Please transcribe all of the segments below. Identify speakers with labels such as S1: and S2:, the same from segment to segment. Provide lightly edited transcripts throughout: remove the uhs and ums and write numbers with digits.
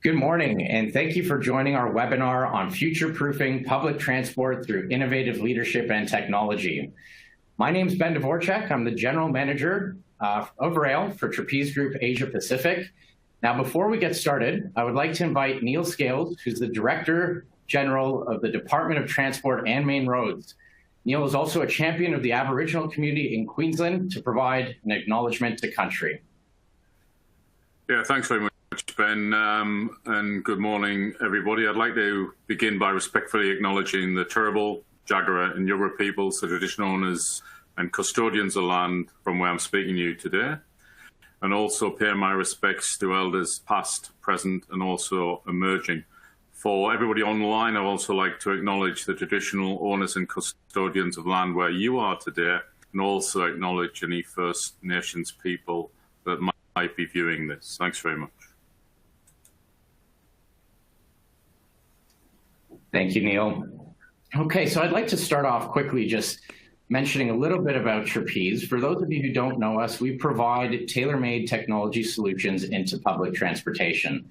S1: Good morning, and thank you for joining our webinar on future-proofing public transport through innovative leadership and technology. My name is Ben Dvorak. I'm the General Manager of Rail for Trapeze Group Asia Pacific. Now, before we get started, I would like to invite Neil Scales, who's the Director General of the Department of Transport and Main Roads. Neil is also a champion of the Aboriginal community in Queensland to provide an acknowledgement to country.
S2: Yeah, thanks very much, Ben, and good morning, everybody. I'd like to begin by respectfully acknowledging the Turrbal, Jagera and Yugara peoples, the traditional owners and custodians of land from where I'm speaking to you today, and also pay my respects to elders past, present, and also emerging. For everybody online, I'd also like to acknowledge the traditional owners and custodians of land where you are today, and also acknowledge any First Nations people that might be viewing this. Thanks very much.
S1: Thank you, Neil. Okay, so I'd like to start off quickly just mentioning a little bit about Trapeze. For those of you who don't know us, we provide tailor-made technology solutions into public transportation.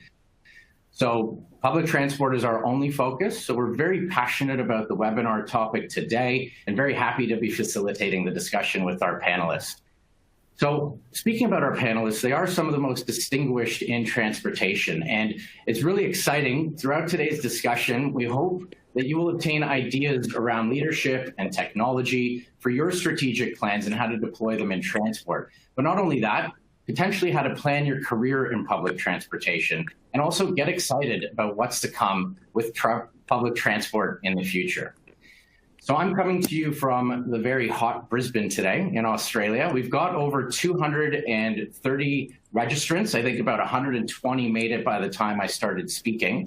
S1: So public transport is our only focus, so we're very passionate about the webinar topic today and very happy to be facilitating the discussion with our panelists. So speaking about our panelists, they are some of the most distinguished in transportation, and it's really exciting. Throughout today's discussion, we hope that you will obtain ideas around leadership and technology for your strategic plans and how to deploy them in transport. But not only that, potentially how to plan your career in public transportation, and also get excited about what's to come with public transport in the future. So I'm coming to you from the very hot Brisbane today in Australia. We've got over 230 registrants. I think about 120 made it by the time I started speaking.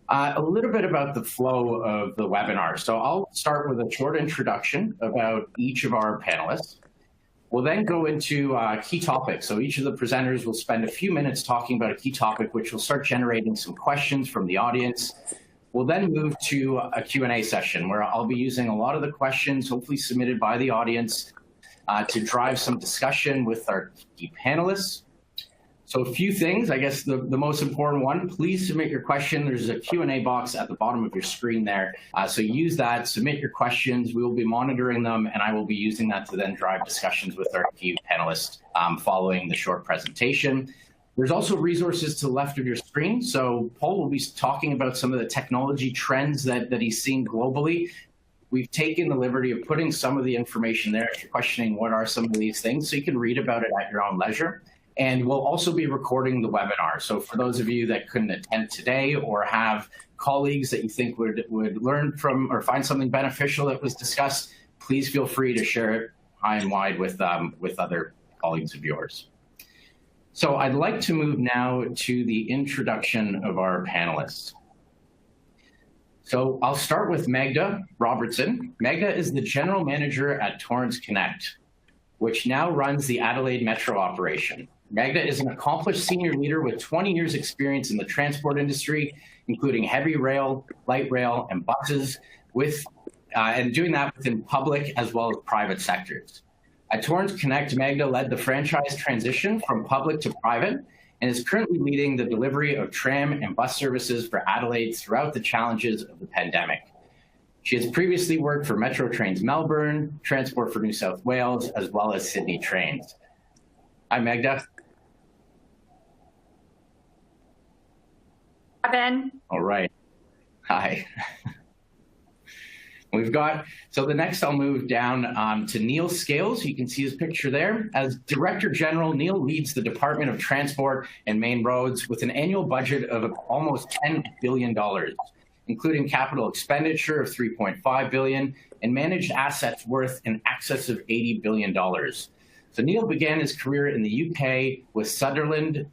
S1: A little bit about the flow of the webinar. So I'll start with a short introduction about each of our panelists. We'll then go into key topics. So each of the presenters will spend a few minutes talking about a key topic, which will start generating some questions from the audience. We'll then move to a Q&A session where I'll be using a lot of the questions, hopefully submitted by the audience, to drive some discussion with our key panelists. So a few things, I guess the most important one, please submit your question. There's a Q&A box at the bottom of your screen there. So use that, submit your questions. We will be monitoring them, and I will be using that to then drive discussions with our key panelists following the short presentation. There's also resources to the left of your screen. So Paul will be talking about some of the technology trends that he's seeing globally. We've taken the liberty of putting some of the information there if you're questioning what are some of these things, so you can read about it at your own leisure. And we'll also be recording the webinar. So for those of you that couldn't attend today or have colleagues that you think would learn from or find something beneficial that was discussed, please feel free to share it high and wide with other colleagues of yours. So I'd like to move now to the introduction of our panelists. So I'll start with Magda Robertson. Magda is the General Manager at Torrens Connect, which now runs the Adelaide Metro operation. Magda is an accomplished senior leader with 20 years experience in the transport industry, including heavy rail, light rail, and buses, and doing that within public as well as private sectors. At Torrens Connect, Magda led the franchise transition from public to private and is currently leading the delivery of tram and bus services for Adelaide throughout the challenges of the pandemic. She has previously worked for Metro Trains Melbourne, Transport for New South Wales, as well as Sydney Trains. Hi, Magda.
S3: Hi, Ben.
S1: All right. Hi. So the next I'll move down to Neil Scales. You can see his picture there. As Director General, Neil leads the Department of Transport and Main Roads with an annual budget of almost $10 billion, including capital expenditure of $3.5 billion and managed assets worth in excess of $80 billion. So Neil began his career in the UK with Sunderland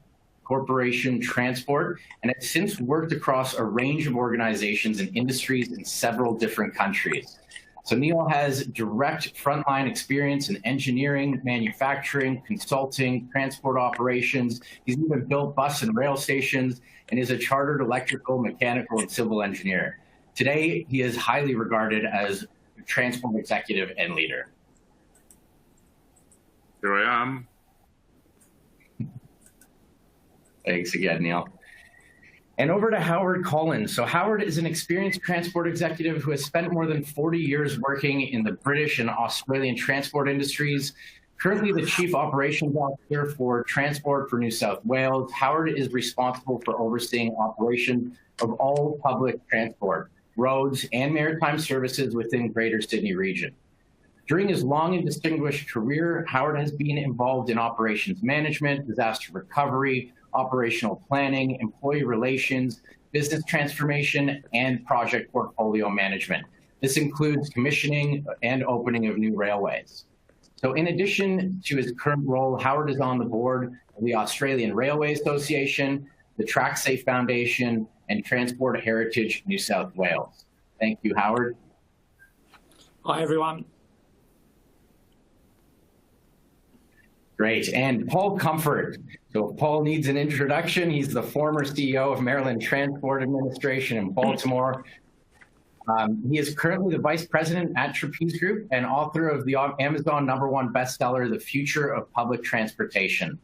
S1: Corporation Transport, and has since worked across a range of organizations and industries in several different countries. So Neil has direct frontline experience in engineering, manufacturing, consulting, transport operations. He's even built bus and rail stations and is a chartered electrical, mechanical, and civil engineer. Today, he is highly regarded as a transport executive and leader.
S2: Here I am.
S1: Thanks again, Neil. And over to Howard Collins. So Howard is an experienced transport executive who has spent more than 40 years working in the British and Australian transport industries. Currently the Chief Operations Officer for Transport for New South Wales, Howard is responsible for overseeing operations of all public transport, roads, and maritime services within Greater Sydney region. During his long and distinguished career, Howard has been involved in operations management, disaster recovery, operational planning, employee relations, business transformation, and project portfolio management. This includes commissioning and opening of new railways. So in addition to his current role, Howard is on the board of the Australian Railway Association, the TrackSafe Foundation, and Transport Heritage New South Wales. Thank you, Howard.
S3: Hi, everyone.
S1: Great. And Paul Comfort. So if Paul needs an introduction, he's the former CEO of Maryland Transport Administration in Baltimore. He is currently the vice president at Trapeze Group and author of the Amazon #1 bestseller, The Future of Public Transportation.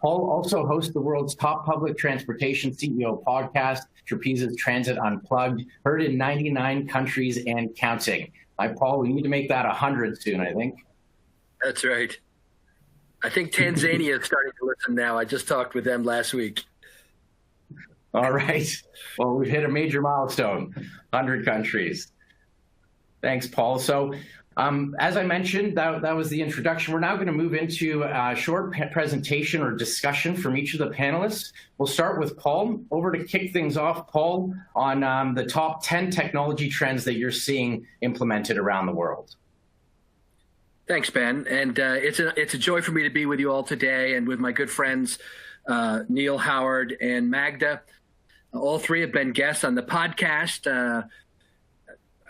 S1: Paul also hosts the world's top public transportation CEO podcast, Trapeze's Transit Unplugged, heard in 99 countries and counting. Hi, Paul, we need to make that 100 soon, I think.
S4: That's right. I think Tanzania is starting to listen now. I just talked with them last week.
S1: All right. Well, we've hit a major milestone, 100 countries. Thanks, Paul. So as I mentioned, that was the introduction. We're now going to move into a short presentation or discussion from each of the panelists. We'll start with Paul. Over to kick things off, Paul, on the top 10 technology trends that you're seeing implemented around the world.
S4: Thanks, Ben. And it's a joy for me to be with you all today and with my good friends, Neil, Howard, and Magda. All three have been guests on the podcast.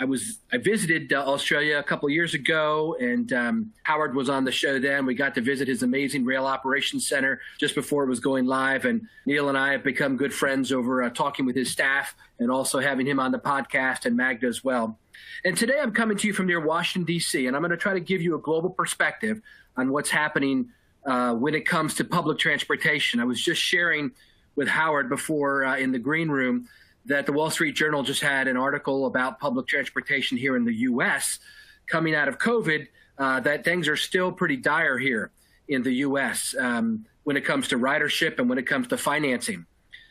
S4: I visited Australia a couple of years ago, and Howard was on the show then. We got to visit his amazing rail operations center just before it was going live. And Neil and I have become good friends over talking with his staff and also having him on the podcast, and Magda as well. And today I'm coming to you from near Washington, D.C., and I'm going to try to give you a global perspective on what's happening when it comes to public transportation. I was just sharing with Howard before in the green room that the Wall Street Journal just had an article about public transportation here in the U.S. coming out of COVID, that things are still pretty dire here in the U.S. When it comes to ridership and when it comes to financing.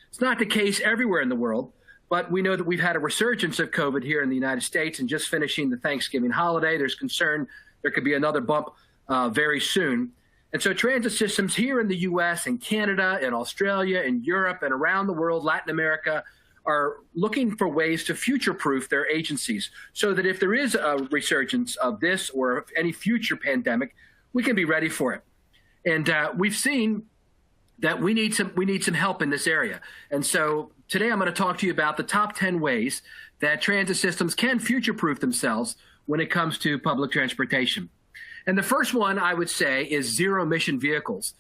S4: It's not the case everywhere in the world, but we know that we've had a resurgence of COVID here in the United States, and just finishing the Thanksgiving holiday, there's concern there could be another bump very soon. And so transit systems here in the U.S. and Canada and Australia and Europe and around the world, Latin America, are looking for ways to future-proof their agencies so that if there is a resurgence of this or any future pandemic, we can be ready for it. And we've seen that we need some help in this area. And so today I'm going to talk to you about the top 10 ways that transit systems can future-proof themselves when it comes to public transportation. And the first one I would say is zero-emission vehicles.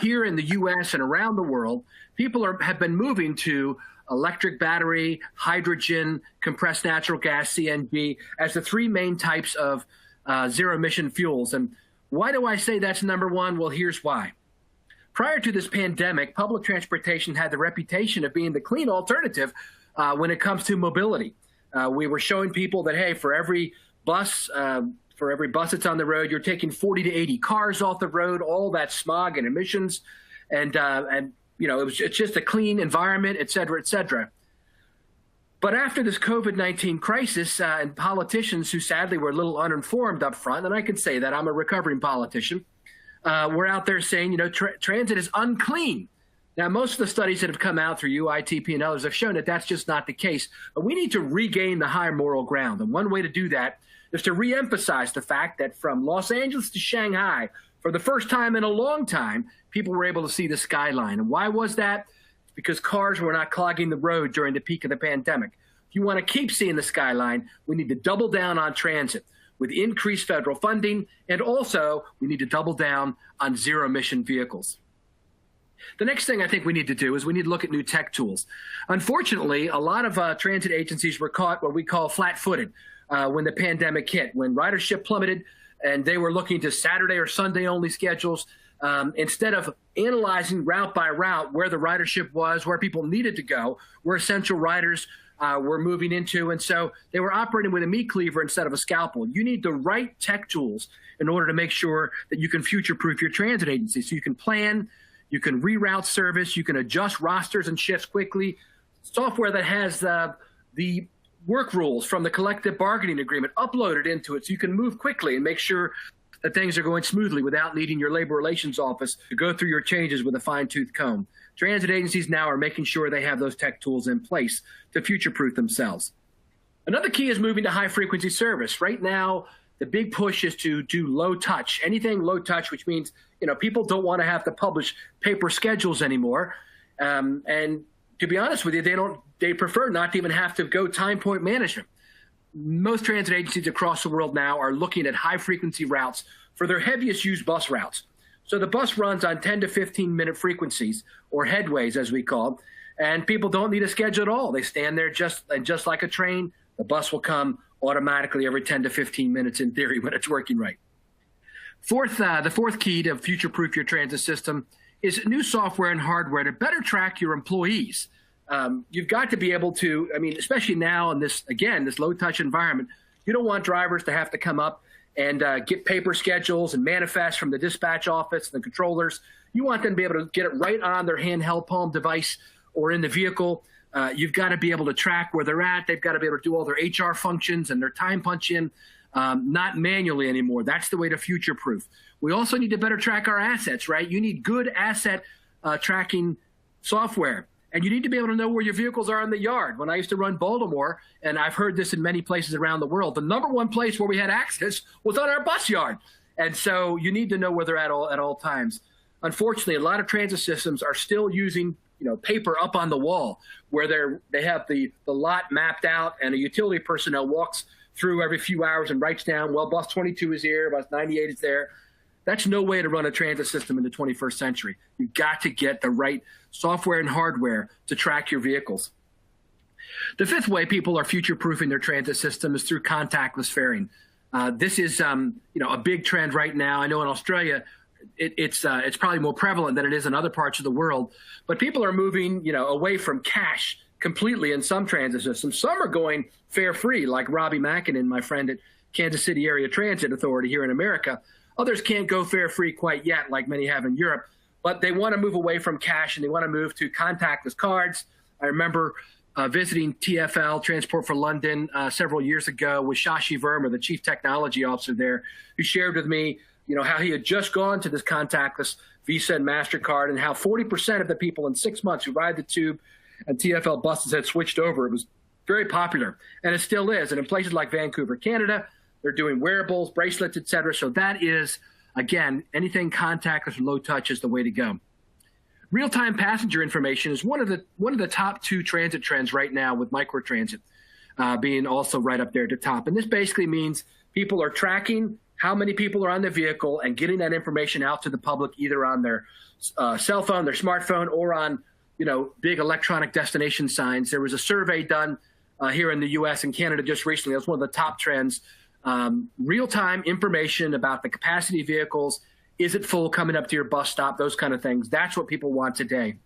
S4: Here in the U.S. and around the world, people have been moving to electric battery, hydrogen, compressed natural gas, CNG, as the three main types of zero-emission fuels. And why do I say that's number one? Well, here's why. Prior to this pandemic, public transportation had the reputation of being the clean alternative when it comes to mobility. We were showing people that, hey, for every bus that's on the road, you're taking 40 to 80 cars off the road, all that smog and emissions, and you know, it's just a clean environment, et cetera, et cetera. But after this COVID-19 crisis, and politicians who sadly were a little uninformed up front, and I can say that I'm a recovering politician, we're out there saying, you know, transit is unclean. Now, most of the studies that have come out through UITP and others have shown that that's just not the case. But we need to regain the higher moral ground. And one way to do that is to reemphasize the fact that from Los Angeles to Shanghai, for the first time in a long time, people were able to see the skyline. And why was that? It's because cars were not clogging the road during the peak of the pandemic. If you want to keep seeing the skyline, we need to double down on transit with increased federal funding, and also we need to double down on zero-emission vehicles. The next thing I think we need to do is we need to look at new tech tools. Unfortunately, a lot of transit agencies were caught what we call flat-footed when the pandemic hit, when ridership plummeted and they were looking to Saturday or Sunday only schedules. instead of analyzing route by route where the ridership was, where people needed to go, where essential riders were moving into. And so they were operating with a meat cleaver instead of a scalpel. You need the right tech tools in order to make sure that you can future-proof your transit agency. So you can plan, you can reroute service, you can adjust rosters and shifts quickly. Software that has the work rules from the collective bargaining agreement uploaded into it so you can move quickly and make sure that things are going smoothly without needing your labor relations office to go through your changes with a fine-tooth comb. Transit agencies now are making sure they have those tech tools in place to future-proof themselves. Another key is moving to high-frequency service. Right now, the big push is to do low touch. Anything low touch, which means people don't want to have to publish paper schedules anymore. And to be honest with you, they prefer not to even have to go time point management. Most transit agencies across the world now are looking at high-frequency routes for their heaviest used bus routes. So the bus runs on 10 to 15-minute frequencies, or headways as we call them, and people don't need a schedule at all. They stand there just like a train. The bus will come automatically every 10 to 15 minutes in theory when it's working right. The fourth key to future-proof your transit system is new software and hardware to better track your employees. You've got to be able to, especially now in this low-touch environment, you don't want drivers to have to come up and get paper schedules and manifests from the dispatch office and the controllers. You want them to be able to get it right on their handheld palm device or in the vehicle. You've got to be able to track where they're at. They've got to be able to do all their HR functions and their time punch in, not manually anymore. That's the way to future-proof. We also need to better track our assets, right? You need good asset tracking software. And you need to be able to know where your vehicles are in the yard. When I used to run Baltimore, and I've heard this in many places around the world, the number one place where we had access was on our bus yard. And so you need to know where they're at all times. Unfortunately, a lot of transit systems are still using paper up on the wall where they have the lot mapped out and a utility personnel walks through every few hours and writes down, well, bus 22 is here, bus 98 is there. That's no way to run a transit system in the 21st century. You've got to get the right software and hardware to track your vehicles. The fifth way people are future-proofing their transit system is through contactless faring. This is a big trend right now. I know in Australia it's probably more prevalent than it is in other parts of the world, but people are moving away from cash completely in some transit systems. Some are going fare-free, like Robbie Mackinnon, my friend at Kansas City Area Transit Authority here in America. Others can't go fare-free quite yet, like many have in Europe, but they want to move away from cash and they want to move to contactless cards. I remember visiting TfL, Transport for London, several years ago with Shashi Verma, the chief technology officer there, who shared with me, how he had just gone to this contactless Visa and MasterCard and how 40% of the people in 6 months who ride the tube and TfL buses had switched over. It was very popular, and it still is. And in places like Vancouver, Canada, they're doing wearables, bracelets, et cetera. So that is, again, anything contactless or low touch is the way to go. Real-time passenger information is one of the top two transit trends right now, with microtransit being also right up there at the top. And this basically means people are tracking how many people are on the vehicle and getting that information out to the public, either on their cell phone, their smartphone, or on big electronic destination signs. There was a survey done here in the U.S. and Canada just recently. That's one of the top trends. Real-time information about the capacity of vehicles. Is it full coming up to your bus stop? Those kind of things. That's what people want today.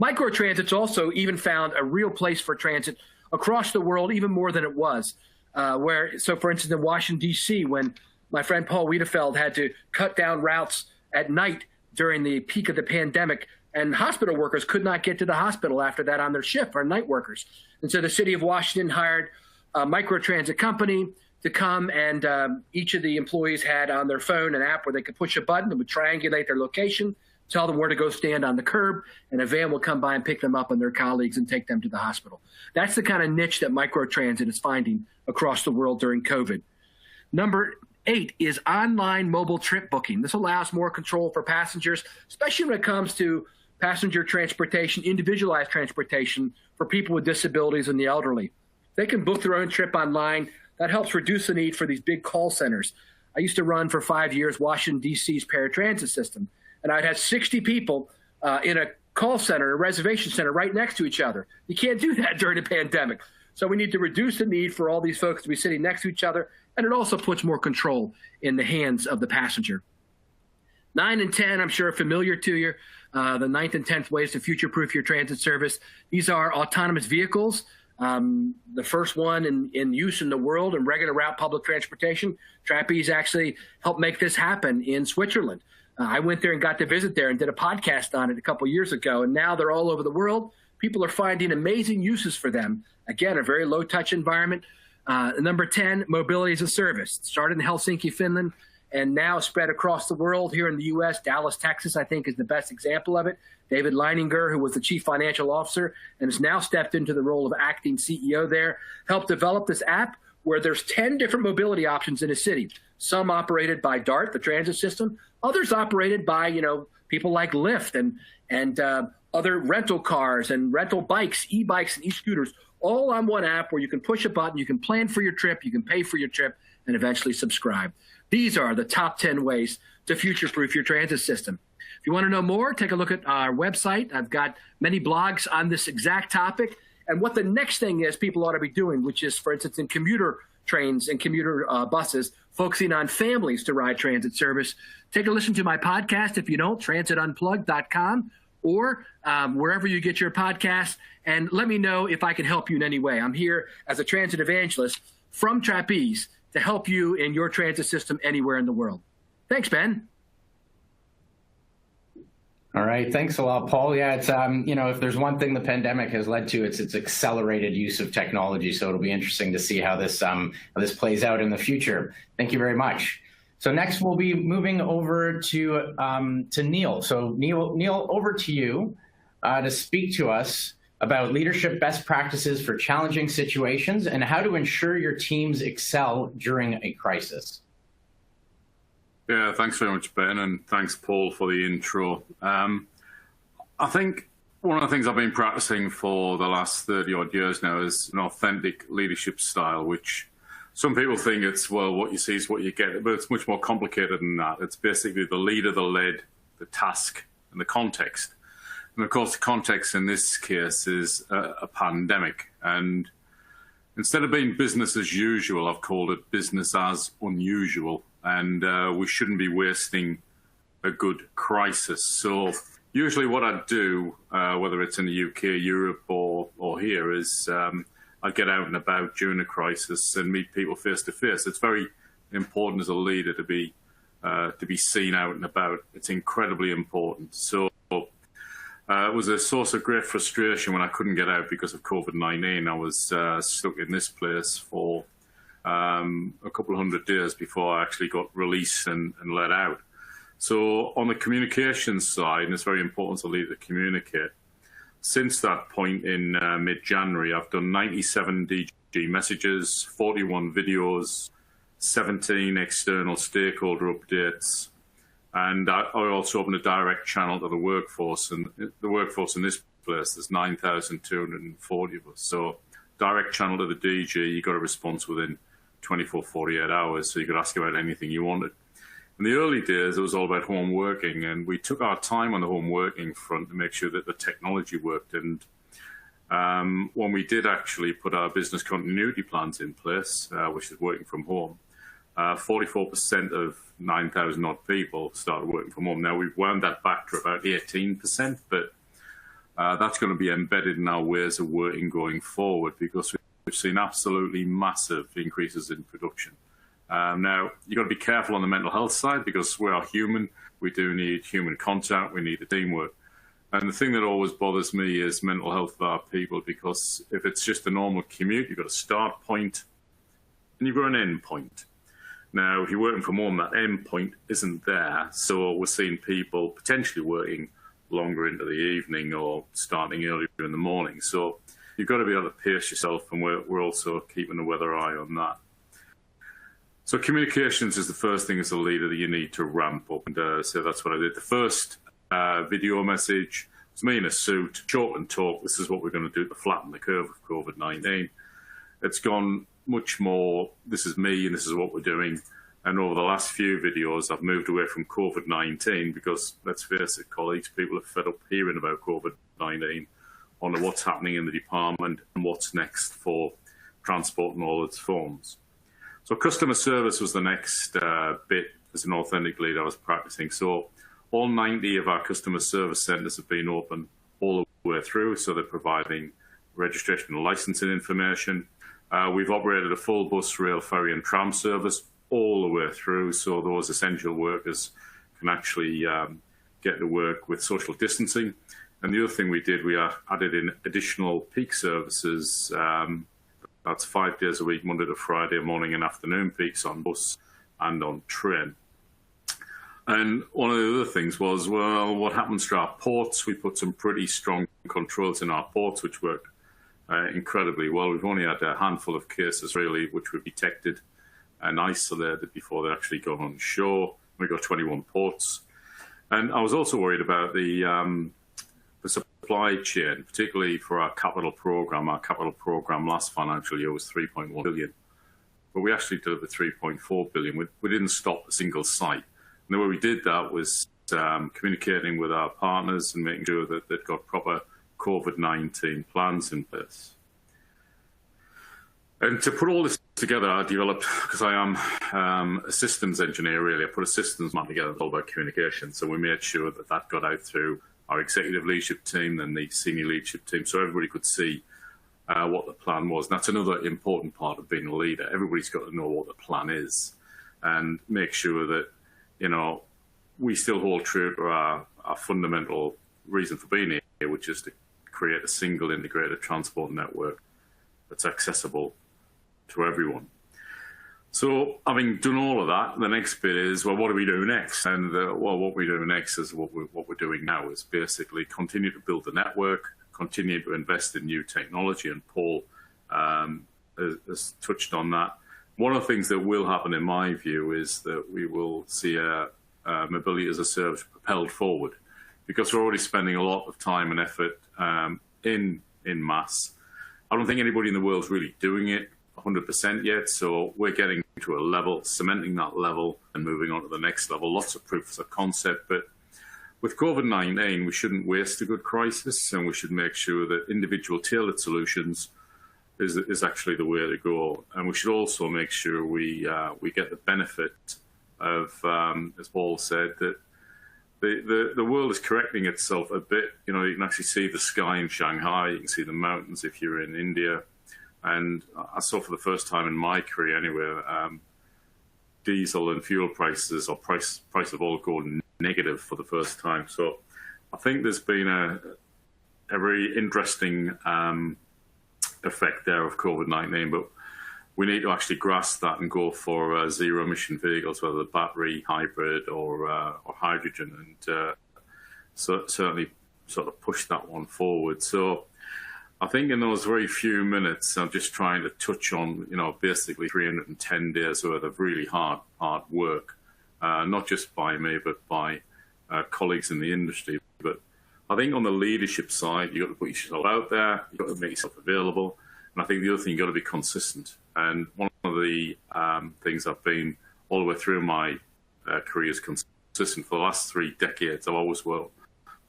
S4: Microtransit's also even found a real place for transit across the world, even more than it was. So for instance, in Washington, D.C., when my friend Paul Wiedefeld had to cut down routes at night during the peak of the pandemic, and hospital workers could not get to the hospital after that on their shift, or night workers. And so the city of Washington hired a microtransit company to come, and each of the employees had on their phone an app where they could push a button that would triangulate their location, tell them where to go stand on the curb, and a van will come by and pick them up and their colleagues and take them to the hospital. That's the kind of niche that microtransit is finding across the world during COVID. Number 8 is online mobile trip booking. This allows more control for passengers, especially when it comes to passenger transportation, individualized transportation for people with disabilities and the elderly. They can book their own trip online. That helps reduce the need for these big call centers. I used to run for 5 years Washington, D.C.'s paratransit system, and I'd have 60 people in a call center, a reservation center right next to each other. You can't do that during a pandemic. So we need to reduce the need for all these folks to be sitting next to each other, and it also puts more control in the hands of the passenger. 9 and 10, I'm sure, are familiar to you. The 9th and 10th ways to future-proof your transit service. These are autonomous vehicles. The first one in use in the world in regular route public transportation. Trapeze actually helped make this happen in Switzerland. I went there and got to visit there and did a podcast on it a couple years ago, and now they're all over the world. People are finding amazing uses for them. Again, a very low-touch environment. Number 10, mobility as a service. Started in Helsinki, Finland, and now spread across the world. Here in the U.S., Dallas, Texas, I think is the best example of it. David Leininger, who was the chief financial officer and has now stepped into the role of acting CEO there, helped develop this app where there's 10 different mobility options in a city. Some operated by DART, the transit system, others operated by, people like Lyft and other rental cars and rental bikes, e-bikes and e-scooters, all on one app where you can push a button, you can plan for your trip, you can pay for your trip, and eventually subscribe. These are the top 10 ways to future-proof your transit system. If you want to know more, take a look at our website. I've got many blogs on this exact topic and what the next thing is people ought to be doing, which is, for instance, in commuter trains and commuter buses, focusing on families to ride transit service. Take a listen to my podcast, if you don't, transitunplugged.com or wherever you get your podcasts, and let me know if I can help you in any way. I'm here as a transit evangelist from Trapeze to help you in your transit system anywhere in the world. Thanks, Ben.
S1: All right. Thanks a lot, Paul. Yeah, it's, if there's one thing the pandemic has led to, it's accelerated use of technology. So it'll be interesting to see how this plays out in the future. Thank you very much. So next we'll be moving over to Neil. So Neil, over to you to speak to us about leadership best practices for challenging situations and how to ensure your teams excel during a crisis.
S2: Yeah, thanks very much, Ben, and thanks, Paul, for the intro. I think one of the things I've been practicing for the last 30-odd years now is an authentic leadership style, which some people think it's, well, what you see is what you get, but it's much more complicated than that. It's basically the leader, the led, the task, and the context. And, of course, the context in this case is a pandemic. And instead of being business as usual, I've called it business as unusual. And we shouldn't be wasting a good crisis. So usually what I do, whether it's in the UK, Europe, or here, is I get out and about during a crisis and meet people face to face. It's very important as a leader to be seen out and about. It's incredibly important. So it was a source of great frustration when I couldn't get out because of COVID-19. I was stuck in this place for a couple of 100 days before I actually got released and let out. So on the communications side, and it's very important as a leader to communicate, since that point in mid-January, I've done 97 DG messages, 41 videos, 17 external stakeholder updates, and I also opened a direct channel to the workforce. And the workforce in this place, there's 9,240 of us. So direct channel to the DG, you got a response within 24, 48 hours, so you could ask about anything you wanted. In the early days, it was all about home working, and we took our time on the home working front to make sure that the technology worked. And when we did actually put our business continuity plans in place, which is working from home, 44% of 9,000 odd people started working from home. Now, we've wound that back to about 18%, but that's going to be embedded in our ways of working going forward because we've seen absolutely massive increases in production. Now, you've got to be careful on the mental health side because we are human. We do need human contact. We need the teamwork. And the thing that always bothers me is mental health of our people, because if it's just a normal commute, you've got a start point and you've got an end point. Now, if you're working from home, that end point isn't there. So we're seeing people potentially working longer into the evening or starting earlier in the morning. So you've got to be able to pace yourself, and we're also keeping a weather eye on that. So communications is the first thing as a leader that you need to ramp up, and so that's what I did. The first video message was me in a suit, short and talk. This is what we're going to do to flatten the curve of COVID-19. It's gone much more, this is me and this is what we're doing. And over the last few videos, I've moved away from COVID-19 because, let's face it, colleagues, people are fed up hearing about COVID-19, on what's happening in the department and what's next for transport in all its forms. So customer service was the next bit as an authentic lead, I was practicing. So all 90 of our customer service centres have been open all the way through. So they're providing registration and licensing information. We've operated a full bus, rail, ferry and tram service all the way through. So those essential workers can actually get to work with social distancing. And the other thing we did, we added in additional peak services. That's 5 days a week, Monday to Friday, morning and afternoon peaks on bus and on train. And one of the other things was, well, what happens to our ports? We put some pretty strong controls in our ports, which worked incredibly well. We've only had a handful of cases, really, which were detected and isolated before they actually got on shore. We got 21 ports. And I was also worried about the supply chain, particularly for our capital program. Our capital program last financial year was 3.1 billion, but we actually delivered 3.4 billion. We didn't stop a single site. And the way we did that was communicating with our partners and making sure that they'd got proper COVID-19 plans in place. And to put all this together, I developed, because I am a systems engineer, really, I put a systems map together all about communication. So we made sure that that got out through our executive leadership team and the senior leadership team, so everybody could see what the plan was. And that's another important part of being a leader. Everybody's got to know what the plan is and make sure that, you know, we still hold true to our fundamental reason for being here, which is to create a single integrated transport network that's accessible to everyone. So, having done all of that, the next bit is, well, what do we do next? And well, what we do next is what we're doing now is basically continue to build the network, continue to invest in new technology, and Paul has touched on that. One of the things that will happen, in my view, is that we will see a mobility as a service propelled forward, because we're already spending a lot of time and effort in mass. I don't think anybody in the world is really doing it 100% yet, so we're getting to a level, cementing that level and moving on to the next level. Lots of proofs of concept, but with COVID-19, we shouldn't waste a good crisis, and we should make sure that individual tailored solutions is actually the way to go. And we should also make sure we get the benefit of, as Paul said, that the world is correcting itself a bit. You know, you can actually see the sky in Shanghai, you can see the mountains if you're in India. And I saw for the first time in my career anyway, diesel and fuel prices, or price of oil, going negative for the first time. So I think there's been a very interesting effect there of COVID-19, but we need to actually grasp that and go for zero emission vehicles, whether battery, hybrid or hydrogen, and certainly sort of push that one forward. So I think in those very few minutes, I'm just trying to touch on, you know, basically 310 days worth of really hard work, not just by me, but by colleagues in the industry. But I think on the leadership side, you've got to put yourself out there, you've got to make yourself available. And I think the other thing, you've got to be consistent. And one of the things I've been all the way through my career is consistent. For the last 3 decades, I've always worn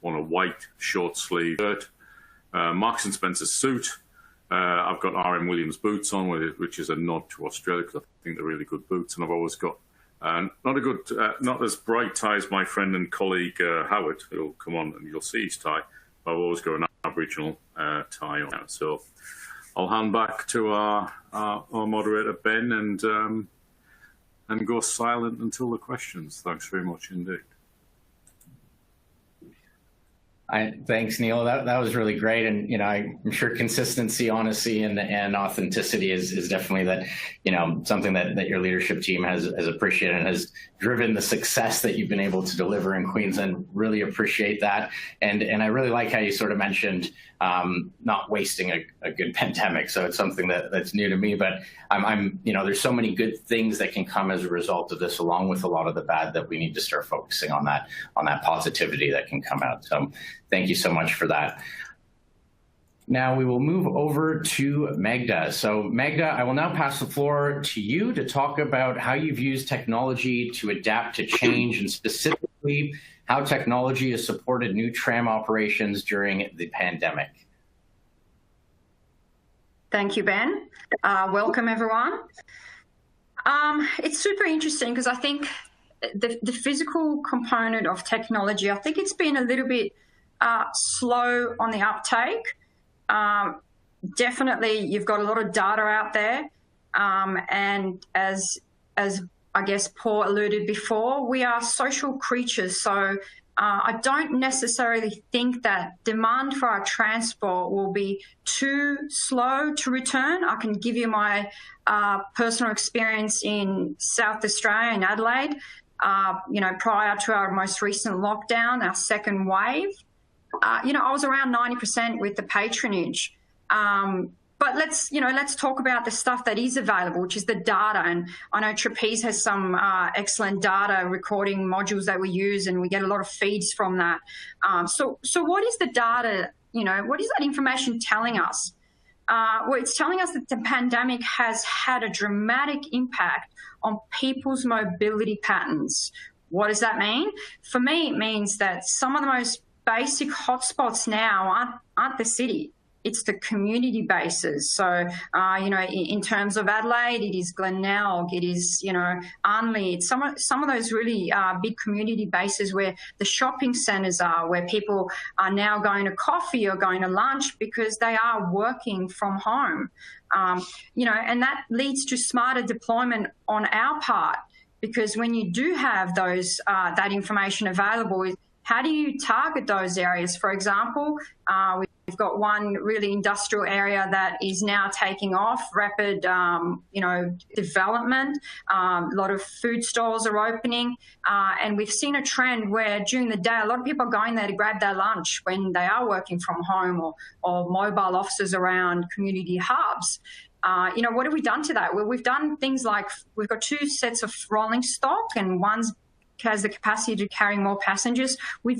S2: a white short sleeve shirt, Marks and Spencer suit. I've got RM Williams boots on, which is a nod to Australia, because I think they're really good boots. And I've always got not as bright tie as my friend and colleague Howard, who'll come on and you'll see his tie. But I've always got an Aboriginal tie on. So I'll hand back to our moderator Ben and go silent until the questions. Thanks very much indeed.
S1: Thanks, Neil. That was really great, and you know, I'm sure consistency, honesty, and authenticity is definitely that, you know, something that your leadership team has appreciated and has driven the success that you've been able to deliver in Queensland. Really appreciate that, and I really like how you sort of mentioned not wasting a good pandemic. So it's something that's new to me, but I'm you know, there's so many good things that can come as a result of this, along with a lot of the bad, that we need to start focusing on that positivity that can come out. So thank you so much for that. Now we will move over to Magda. So Magda, I will now pass the floor to you to talk about how you've used technology to adapt to change, and specifically how technology has supported new tram operations during the pandemic.
S5: Thank you, Ben. Welcome, everyone. It's super interesting because I think the physical component of technology, I think it's been a little bit slow on the uptake. Definitely, you've got a lot of data out there. And as I guess Paul alluded before, we are social creatures. So I don't necessarily think that demand for our transport will be too slow to return. I can give you my personal experience in South Australia, in Adelaide, prior to our most recent lockdown, our second wave. I was around 90% with the patronage. But let's talk about the stuff that is available, which is the data. And I know Trapeze has some excellent data recording modules that we use, and we get a lot of feeds from that. So what is the data? What is that information telling us? Well, it's telling us that the pandemic has had a dramatic impact on people's mobility patterns. What does that mean? For me, it means that some of the most basic hotspots now aren't the city. It's the community bases. So, in terms of Adelaide, it is Glenelg, it is, Unley. It's some of those really big community bases where the shopping centres are, where people are now going to coffee or going to lunch because they are working from home. And that leads to smarter deployment on our part, because when you do have those that information available, how do you target those areas? For example, we've got one really industrial area that is now taking off, rapid, development. A lot of food stalls are opening. And we've seen a trend where during the day, a lot of people are going there to grab their lunch when they are working from home, or mobile offices around community hubs. What have we done to that? Well, we've done things like we've got 2 sets of rolling stock, and one's has the capacity to carry more passengers. We've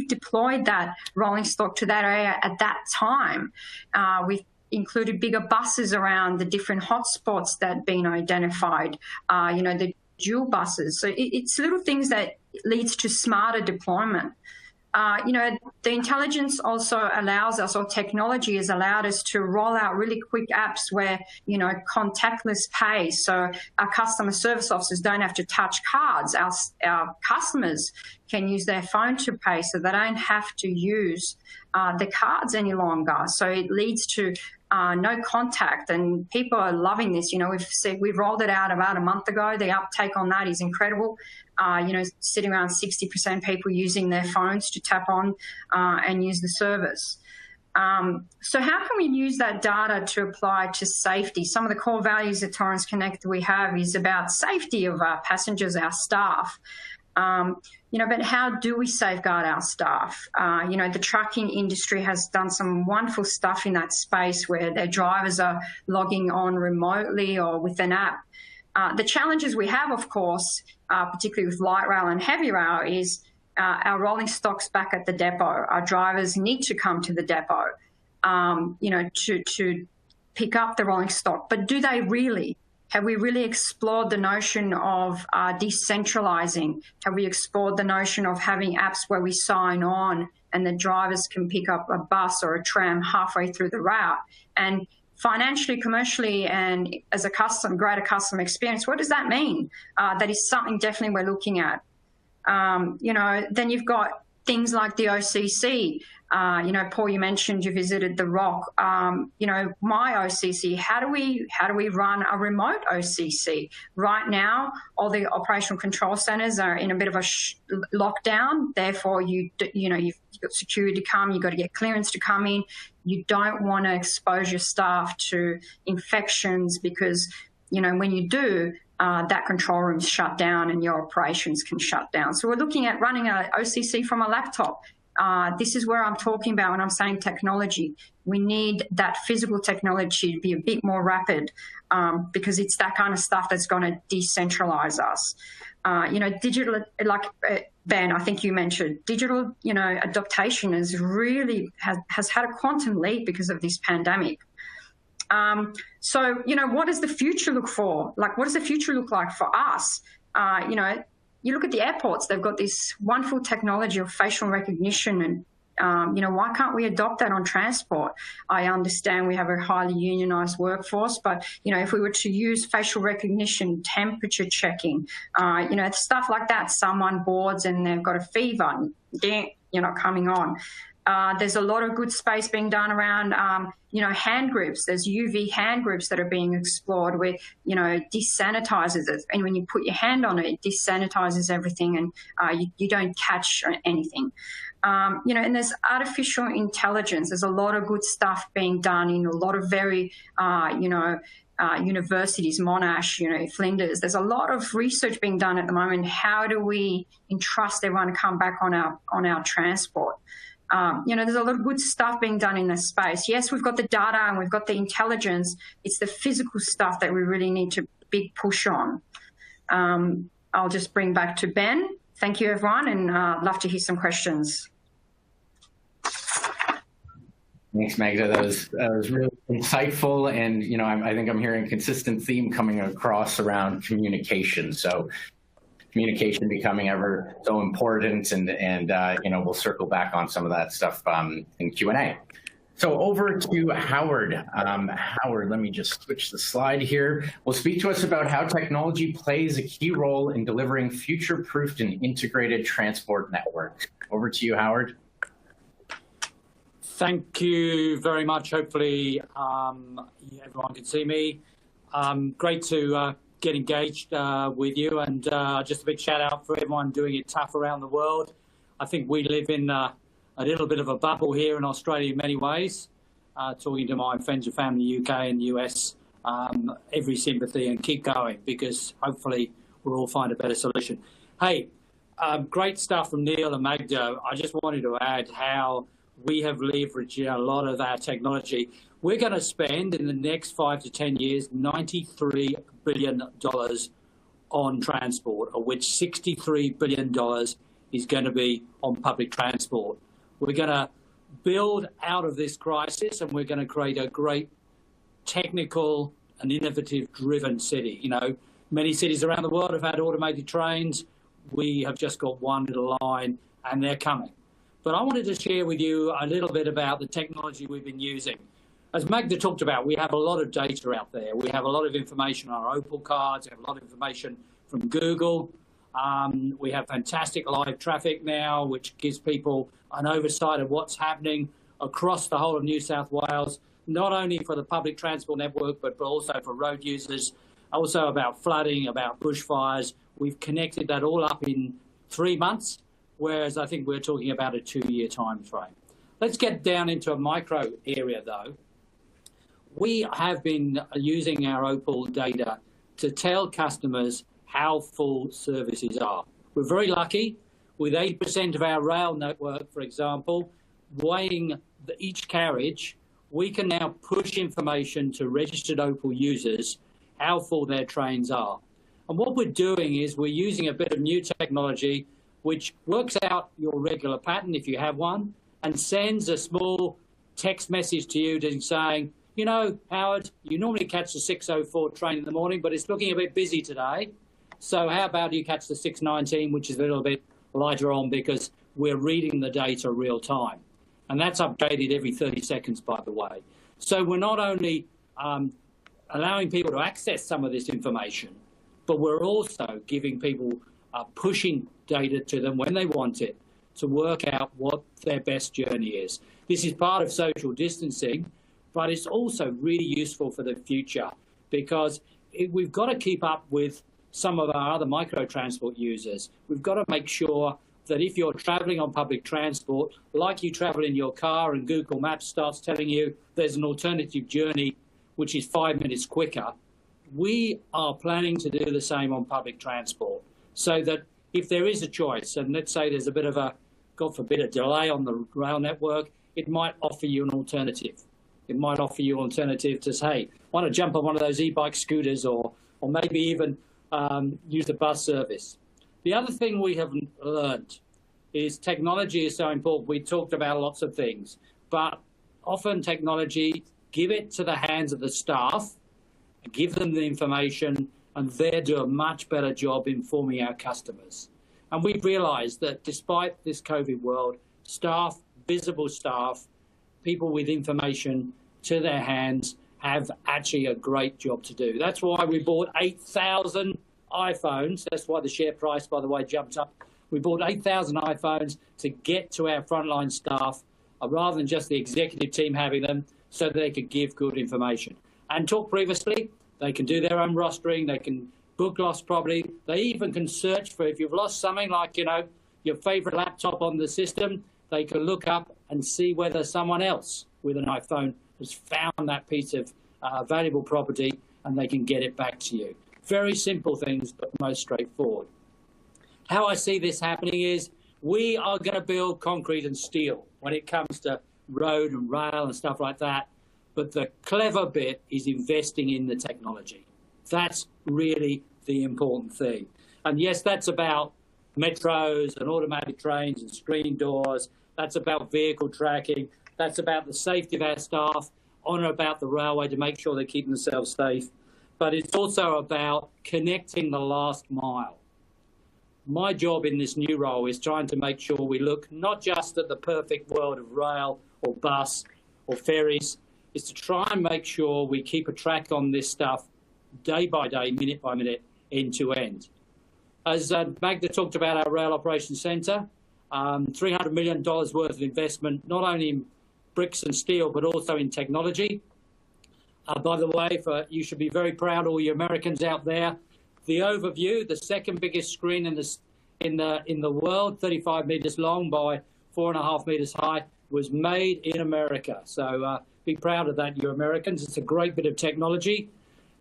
S5: deployed that rolling stock to that area at that time. We've included bigger buses around the different hotspots that have been identified, the dual buses. So it's little things that leads to smarter deployment. The intelligence also allows us, or technology has allowed us to roll out really quick apps where, contactless pay. So our customer service officers don't have to touch cards. Our customers can use their phone to pay, so they don't have to use the cards any longer. So it leads to no contact, and people are loving this. We've rolled it out about a month ago. The uptake on that is incredible. Sitting around 60% people using their phones to tap on and use the service. So how can we use that data to apply to safety? Some of the core values at Torrens Connect we have is about safety of our passengers, our staff. But how do we safeguard our staff? The trucking industry has done some wonderful stuff in that space where their drivers are logging on remotely or with an app. The challenges we have, of course, particularly with light rail and heavy rail, is our rolling stock's back at the depot. Our drivers need to come to the depot, to pick up the rolling stock. But do they really? Have we really explored the notion of decentralising? Have we explored the notion of having apps where we sign on and the drivers can pick up a bus or a tram halfway through the route? And financially, commercially, and as a greater customer experience, what does that mean? That is something definitely we're looking at. Then you've got things like the OCC. Paul, you mentioned you visited the Rock. My OCC. How do we run a remote OCC? Right now, all the operational control centres are in a bit of a lockdown. Therefore, you've got security to come. You've got to get clearance to come in. You don't want to expose your staff to infections because, when you do, that control room's shut down and your operations can shut down. So we're looking at running an OCC from a laptop. This is where I'm talking about when I'm saying technology. We need that physical technology to be a bit more rapid because it's that kind of stuff that's going to decentralise us. Digital, like Ben, I think you mentioned, digital, adaptation has had a quantum leap because of this pandemic. What does the future look for? Like, what does the future look like for us? You look at the airports, they've got this wonderful technology of facial recognition and Why can't we adopt that on transport? I understand we have a highly unionised workforce, but, if we were to use facial recognition, temperature checking, stuff like that, someone boards and they've got a fever, you're not coming on. There's a lot of good space being done around, hand groups. There's UV hand groups that are being explored where, desanitizes it. And when you put your hand on it, it desanitizes everything and you don't catch anything. And there's artificial intelligence. There's a lot of good stuff being done in a lot of very, universities, Monash, Flinders. There's a lot of research being done at the moment. How do we entrust everyone to come back on our transport? There's a lot of good stuff being done in this space. Yes, we've got the data and we've got the intelligence. It's the physical stuff that we really need to big push on. I'll just bring back to Ben. Thank you, everyone, and I'd love to hear some questions.
S1: Thanks, Magda. That was really insightful, and I think I'm hearing a consistent theme coming across around communication. So, communication becoming ever so important, and we'll circle back on some of that stuff in Q&A. So over to Howard. Howard, let me just switch the slide here. Will speak to us about how technology plays a key role in delivering future-proofed and integrated transport networks. Over to you, Howard.
S3: Thank you very much. Hopefully everyone can see me. Great to get engaged with you, and just a big shout out for everyone doing it tough around the world. I think we live in a little bit of a bubble here in Australia in many ways. Talking to my friends and family in the UK and the US, every sympathy, and keep going, because hopefully we'll all find a better solution. Hey, great stuff from Neil and Magda. I just wanted to add how we have leveraged a lot of our technology. We're going to spend in the next 5 to 10 years $93 billion on transport, of which $63 billion is going to be on public transport. We're going to build out of this crisis, and we're going to create a great technical and innovative driven city. Many cities around the world have had automated trains. We have just got one little line, and they're coming. But I wanted to share with you a little bit about the technology we've been using. As Magda talked about, we have a lot of data out there. We have a lot of information on our Opal cards. We have a lot of information from Google. We have fantastic live traffic now, which gives people an oversight of what's happening across the whole of New South Wales, not only for the public transport network, but also for road users, also about flooding, about bushfires. We've connected that all up in 3 months, whereas I think we're talking about a 2-year time frame. Let's get down into a micro area, though. We have been using our Opal data to tell customers how full services are. We're very lucky. With 8% of our rail network, for example, weighing each carriage, we can now push information to registered Opal users how full their trains are. And what we're doing is we're using a bit of new technology which works out your regular pattern, if you have one, and sends a small text message to you saying, Howard, you normally catch the 6:04 train in the morning, but it's looking a bit busy today. So how about you catch the 6:19, which is a little bit later on, because we're reading the data real time. And that's updated every 30 seconds, by the way. So we're not only allowing people to access some of this information, but we're also giving people pushing data to them when they want it to work out what their best journey is. This is part of social distancing, but it's also really useful for the future, because we've got to keep up with some of our other micro-transport users. We've got to make sure that if you're travelling on public transport, like you travel in your car and Google Maps starts telling you there's an alternative journey which is 5 minutes quicker, we are planning to do the same on public transport, so that if there is a choice, and let's say there's a bit of a, God forbid, a delay on the rail network, it might offer you an alternative. It might offer you an alternative to say, hey, want to jump on one of those e-bike scooters, or maybe even use the bus service. The other thing we have learned is technology is so important. We talked about lots of things, but often technology, give it to the hands of the staff, give them the information, and they do a much better job informing our customers. And we've realised that despite this COVID world, staff visible staff, people with information to their hands, have actually a great job to do. That's why we bought 8,000 iPhones. That's why the share price, by the way, jumped up. We bought 8,000 iPhones to get to our frontline staff, rather than just the executive team having them, so that they could give good information. And talked previously, they can do their own rostering, they can book lost property, they even can search for, if you've lost something like, your favorite laptop on the system, they can look up and see whether someone else with an iPhone has found that piece of valuable property, and they can get it back to you. Very simple things, but most straightforward. How I see this happening is we are going to build concrete and steel when it comes to road and rail and stuff like that. But the clever bit is investing in the technology. That's really the important thing. And yes, that's about metros and automatic trains and screen doors. That's about vehicle tracking. That's about the safety of our staff, on about the railway to make sure they're keeping themselves safe. But it's also about connecting the last mile. My job in this new role is trying to make sure we look not just at the perfect world of rail or bus or ferries, is to try and make sure we keep a track on this stuff day by day, minute by minute, end to end. As Magda talked about our rail operations centre, $300 million worth of investment, not only in bricks and steel, but also in technology. By the way, you should be very proud, all you Americans out there. The overview, the second biggest screen in the world, 35 metres long by 4.5 metres high, was made in America. So be proud of that, you Americans. It's a great bit of technology.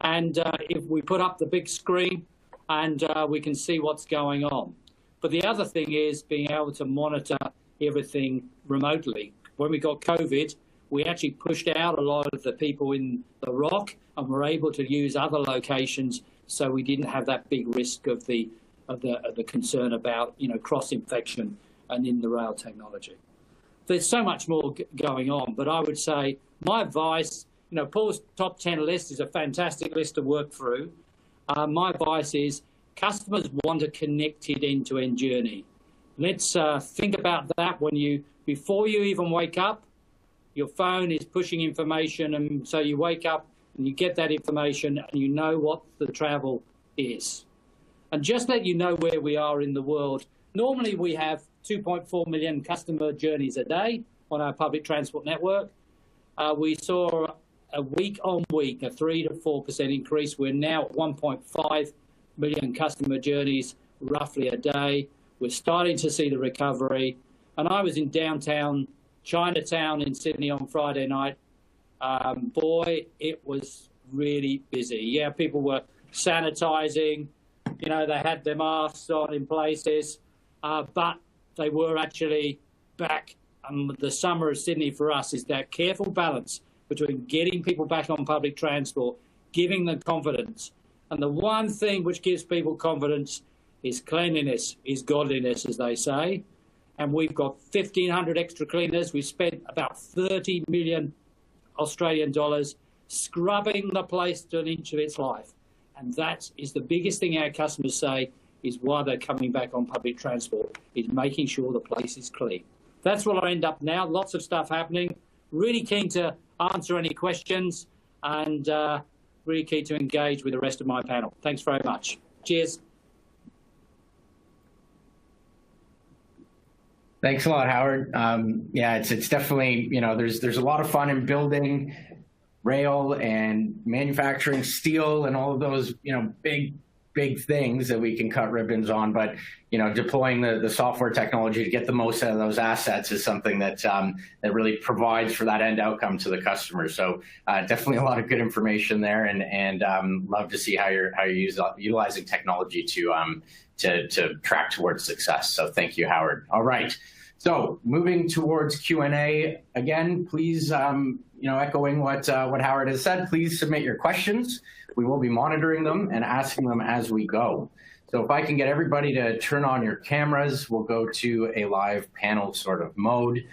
S3: And if we put up the big screen, and we can see what's going on. But the other thing is being able to monitor everything remotely. When we got COVID, we actually pushed out a lot of the people in the ROC and were able to use other locations, so we didn't have that big risk of the concern about cross-infection and in the rail technology. There's so much more going on, but I would say my advice, Paul's top 10 list is a fantastic list to work through. My advice is customers want a connected end-to-end journey. Let's think about that before you even wake up. Your phone is pushing information, and so you wake up and you get that information and you know what the travel is. And just let you know where we are in the world. Normally we have 2.4 million customer journeys a day on our public transport network. We saw a week on week, a 3 to 4% increase. We're now at 1.5 million customer journeys roughly a day. We're starting to see the recovery. And I was in downtown Chinatown in Sydney on Friday night. Boy, it was really busy. Yeah, people were sanitizing, they had their masks on in places, but they were actually back. The summer of Sydney for us is that careful balance between getting people back on public transport, giving them confidence. And the one thing which gives people confidence is cleanliness, is godliness, as they say. And we've got 1,500 extra cleaners. We've spent about 30 million Australian dollars scrubbing the place to an inch of its life. And that is the biggest thing our customers say is why they're coming back on public transport, is making sure the place is clean. That's what I end up now. Lots of stuff happening. Really keen to answer any questions and really keen to engage with the rest of my panel. Thanks very much. Cheers.
S1: Thanks a lot, Howard. Yeah, it's definitely, there's a lot of fun in building rail and manufacturing steel and all of those, big things that we can cut ribbons on. But, deploying the software technology to get the most out of those assets is something that that really provides for that end outcome to the customer. So definitely a lot of good information there, and love to see how you're utilizing technology to track towards success. So thank you, Howard. All right. So moving towards Q&A again, please, echoing what Howard has said, please submit your questions. We will be monitoring them and asking them as we go. So if I can get everybody to turn on your cameras, we'll go to a live panel sort of mode.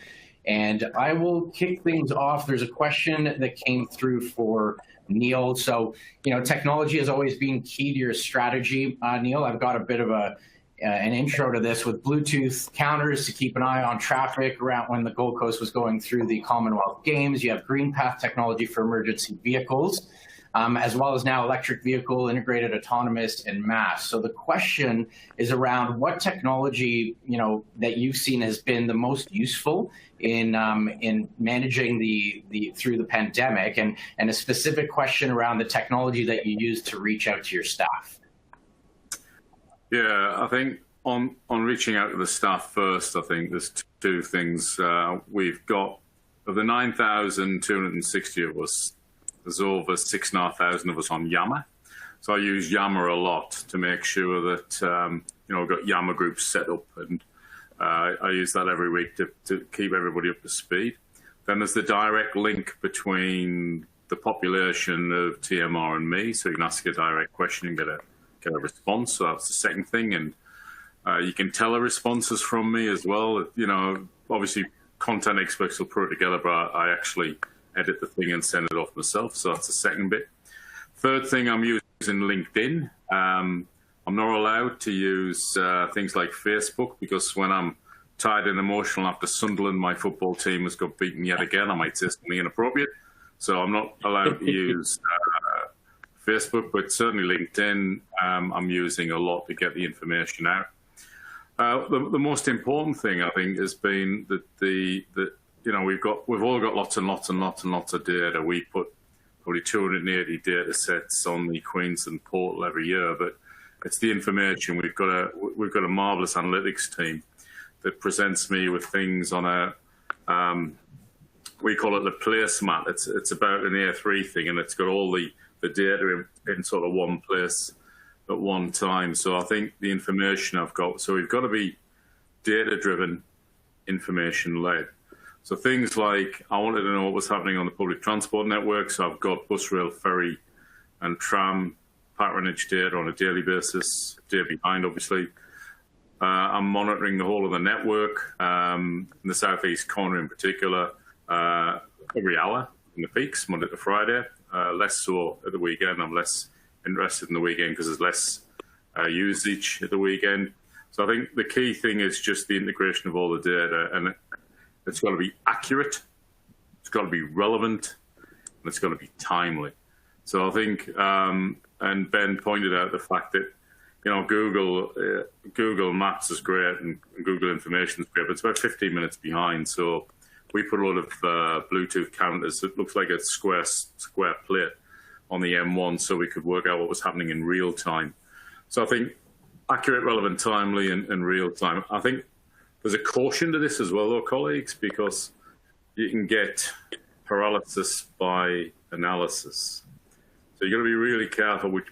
S1: And I will kick things off. There's a question that came through for Neil. So, technology has always been key to your strategy. Neil, I've got a bit of an intro to this with Bluetooth counters to keep an eye on traffic around when the Gold Coast was going through the Commonwealth Games. You have Green Path technology for emergency vehicles, as well as now electric vehicle, integrated autonomous, and mass. So the question is around what technology, that you've seen has been the most useful in managing through the pandemic, and a specific question around the technology that you use to reach out to your staff.
S2: Yeah, I think on reaching out to the staff first, I think there's two things. We've got, of the 9,260 of us, there's over 6,500 of us on Yammer. So I use Yammer a lot to make sure that, we've got Yammer groups set up, and I use that every week to keep everybody up to speed. Then there's the direct link between the population of TMR and me, so you can ask a direct question and get a response. So that's the second thing, and you can tell the responses from me as well. Obviously content experts will put it together, but I actually edit the thing and send it off myself. So that's the second bit. Third thing, I'm using LinkedIn. I'm not allowed to use things like Facebook, because when I'm tired and emotional after Sunderland, my football team has got beaten yet again, I might say something inappropriate. So I'm not allowed to use Facebook, but certainly LinkedIn I'm using a lot to get the information out. The most important thing, I think, has been that we've all got lots and lots and lots and lots of data. We put probably 280 data sets on the Queensland portal every year, but it's the information. We've got a marvelous analytics team that presents me with things on a we call it the placemat. It's about an A3 thing, and it's got all the data in sort of one place at one time. So I think the information I've got, so we've got to be data-driven, information-led. So things like, I wanted to know what was happening on the public transport network, so I've got bus, rail, ferry, and tram patronage data on a daily basis, day behind, obviously. I'm monitoring the whole of the network, in the southeast corner in particular, every hour in the peaks, Monday to Friday. Less so at the weekend. I'm less interested in the weekend because there's less usage at the weekend. So I think the key thing is just the integration of all the data, and it's got to be accurate, it's got to be relevant, and it's got to be timely. So I think, and Ben pointed out the fact that, Google Maps is great and Google Information is great, but it's about 15 minutes behind. So we put a lot of Bluetooth counters. It looks like a square plate on the M1, so we could work out what was happening in real time. So I think accurate, relevant, timely, and real time. I think there's a caution to this as well, though, colleagues, because you can get paralysis by analysis. So you've got to be really careful which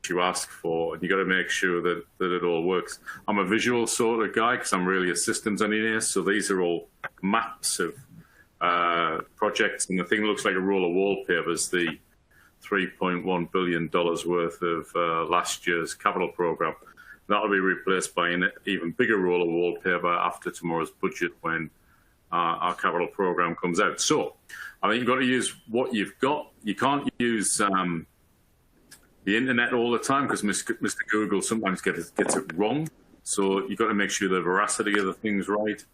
S2: you ask for, and you've got to make sure that it all works. I'm a visual sort of guy because I'm really a systems engineer, so these are all maps of projects, and the thing that looks like a roll of wallpaper is the $3.1 billion worth of last year's capital program. That'll be replaced by an even bigger roll of wallpaper after tomorrow's budget when our capital program comes out. So I think you've got to use what you've got. You can't use the internet all the time because Mr. Google sometimes gets it wrong. So you've got to make sure the veracity of the thing's right.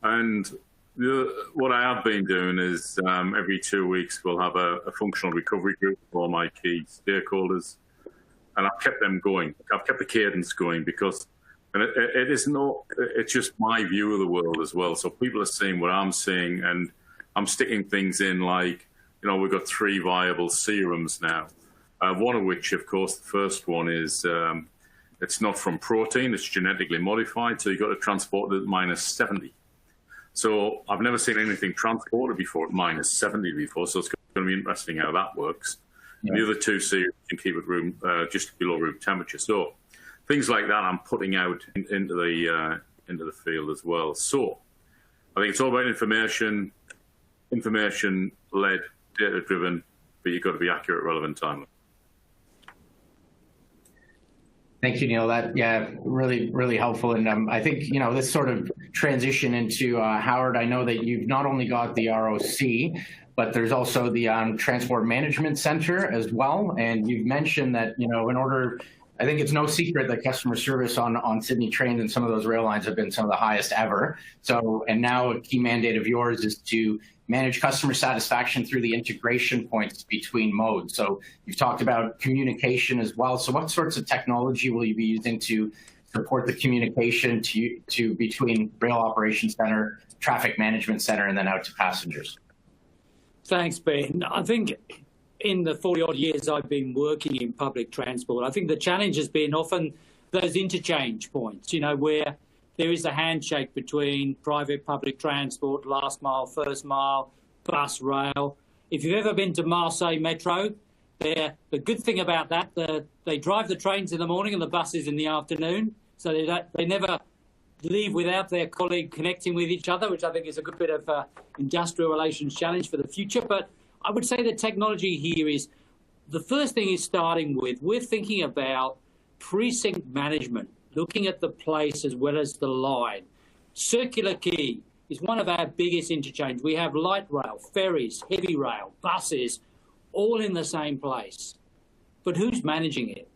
S2: And what I have been doing is every 2 weeks we'll have a functional recovery group for all my key stakeholders. And I've kept them going. I've kept the cadence going because it's just my view of the world as well. So people are seeing what I'm seeing, and I'm sticking things in like, we've got 3 viable serums now. One of which, of course, the first one is it's not from protein, it's genetically modified. So you've got to transport it at -70. So I've never seen anything transported before at -70 before. So it's going to be interesting how that works. Yeah. The other 2 serums can keep it just below room temperature. So things like that I'm putting out into the field as well. So I think it's all about information-led, data-driven, but you've got to be accurate, relevant, timely.
S1: Thank you, Neil. That, really, really helpful. And I think, this sort of transition into Howard, I know that you've not only got the ROC, but there's also the Transport Management Center as well. And you've mentioned that, in order I think it's no secret that customer service on Sydney trains and some of those rail lines have been some of the highest ever. So, and now a key mandate of yours is to manage customer satisfaction through the integration points between modes. So you've talked about communication as well. So what sorts of technology will you be using to support the communication to between Rail Operations Center, Traffic Management Center, and then out to passengers?
S3: Thanks, Ben. I think in the 40-odd years I've been working in public transport, I think the challenge has been often those interchange points, you know, where there is a handshake between private public transport, last mile, first mile, bus, rail. If you've ever been to Marseille Metro, the good thing about that, they drive the trains in the morning and the buses in the afternoon, so they never leave without their colleague connecting with each other, which I think is a good bit of industrial relations challenge for the future. But I would say the technology here is, the first thing is starting with, we're thinking about precinct management, looking at the place as well as the line. Circular quay is one of our biggest interchange. We have light rail, ferries, heavy rail, buses, all in the same place. But who's managing it?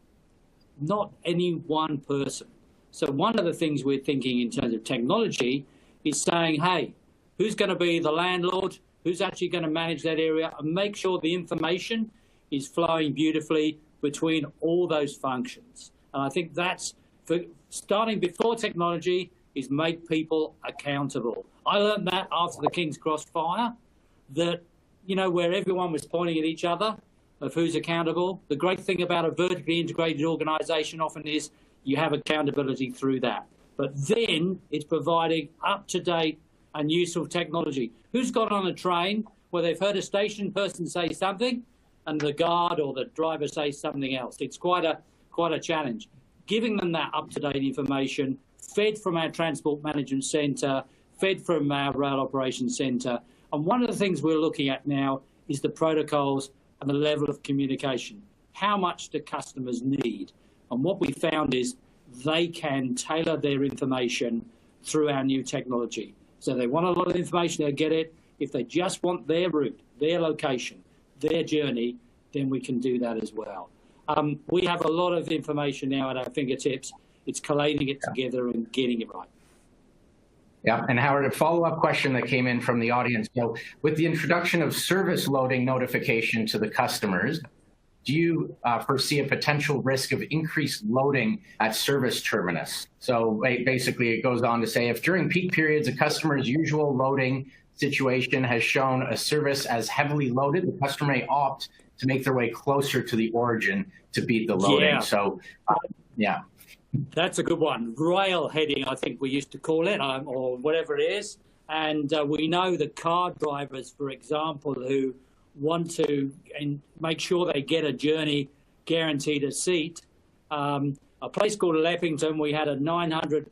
S3: Not any one person. So one of the things we're thinking in terms of technology is saying, hey, who's going to be the landlord? Who's actually going to manage that area and make sure the information is flowing beautifully between all those functions? And I think that's, for starting before technology, is make people accountable. I learned that after the King's Cross fire, that, you know, where everyone was pointing at each other of who's accountable. The great thing about a vertically integrated organisation often is you have accountability through that. But then it's providing up-to-date and useful technology. Who's got on a train where they've heard a station person say something and the guard or the driver say something else? It's quite a challenge. Giving them that up-to-date information, fed from our Transport Management Centre, fed from our Rail Operations Centre. And one of the things we're looking at now is the protocols and the level of communication. How much do customers need? And what we found is they can tailor their information through our new technology. So they want a lot of information, they'll get it. If they just want their route, their location, their journey, then we can do that as well. We have a lot of information now at our fingertips. It's collating it together and getting it right.
S1: Yeah, and Howard, a follow-up question that came in from the audience. So with the introduction of service loading notification to the customers, do you foresee a potential risk of increased loading at service terminus? So basically it goes on to say, if during peak periods, a customer's usual loading situation has shown a service as heavily loaded, the customer may opt to make their way closer to the origin to beat the loading.
S3: Yeah.
S1: So, yeah.
S3: That's a good one. Rail heading, I think we used to call it, or whatever it is. And we know that car drivers, for example, who want to make sure they get a journey guaranteed a seat. A place called Leppington, we had a 900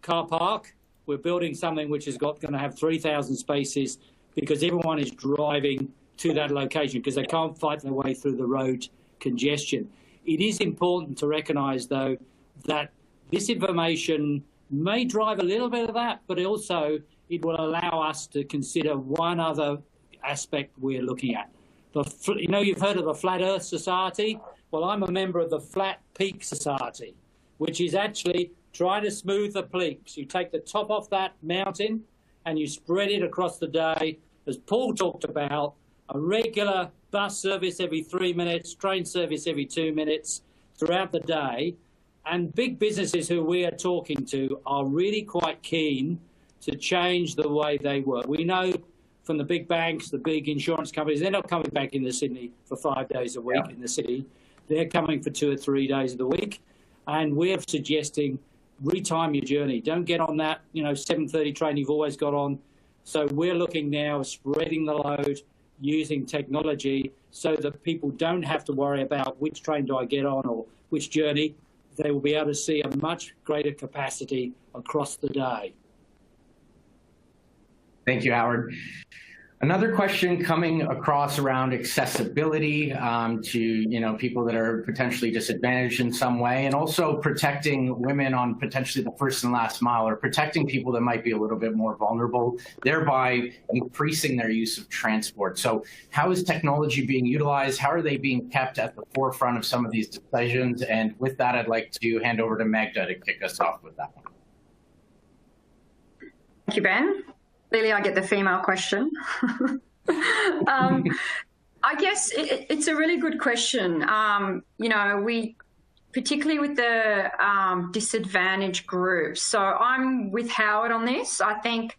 S3: car park. We're building something which is going to have 3,000 spaces because everyone is driving to that location because they can't fight their way through the road congestion. It is important to recognise, though, that this information may drive a little bit of that, but also it will allow us to consider one other aspect we're looking at. You know, you've heard of the Flat Earth Society? Well, I'm a member of the Flat Peak Society, which is actually trying to smooth the peaks. You take the top off that mountain and you spread it across the day. As Paul talked about, a regular bus service every 3 minutes, train service every 2 minutes throughout the day. And big businesses who we are talking to are really quite keen to change the way they work. We know from the big banks, the big insurance companies, they're not coming back into Sydney for 5 days a week in the city. They're coming for 2 or 3 days of the week. And we're suggesting retime your journey. Don't get on that, 7:30 train you've always got on. So we're looking now at spreading the load using technology so that people don't have to worry about which train do I get on or which journey. They will be able to see a much greater capacity across the day.
S1: Thank you, Howard. Another question coming across around accessibility to people that are potentially disadvantaged in some way, and also protecting women on potentially the first and last mile, or protecting people that might be a little bit more vulnerable, thereby increasing their use of transport. So how is technology being utilized? How are they being kept at the forefront of some of these decisions? And with that, I'd like to hand over to Magda to kick us off with that one.
S5: Thank you, Ben. Clearly, I get the female question. I guess it's a really good question. We, particularly with the disadvantaged groups. So I'm with Howard on this. I think,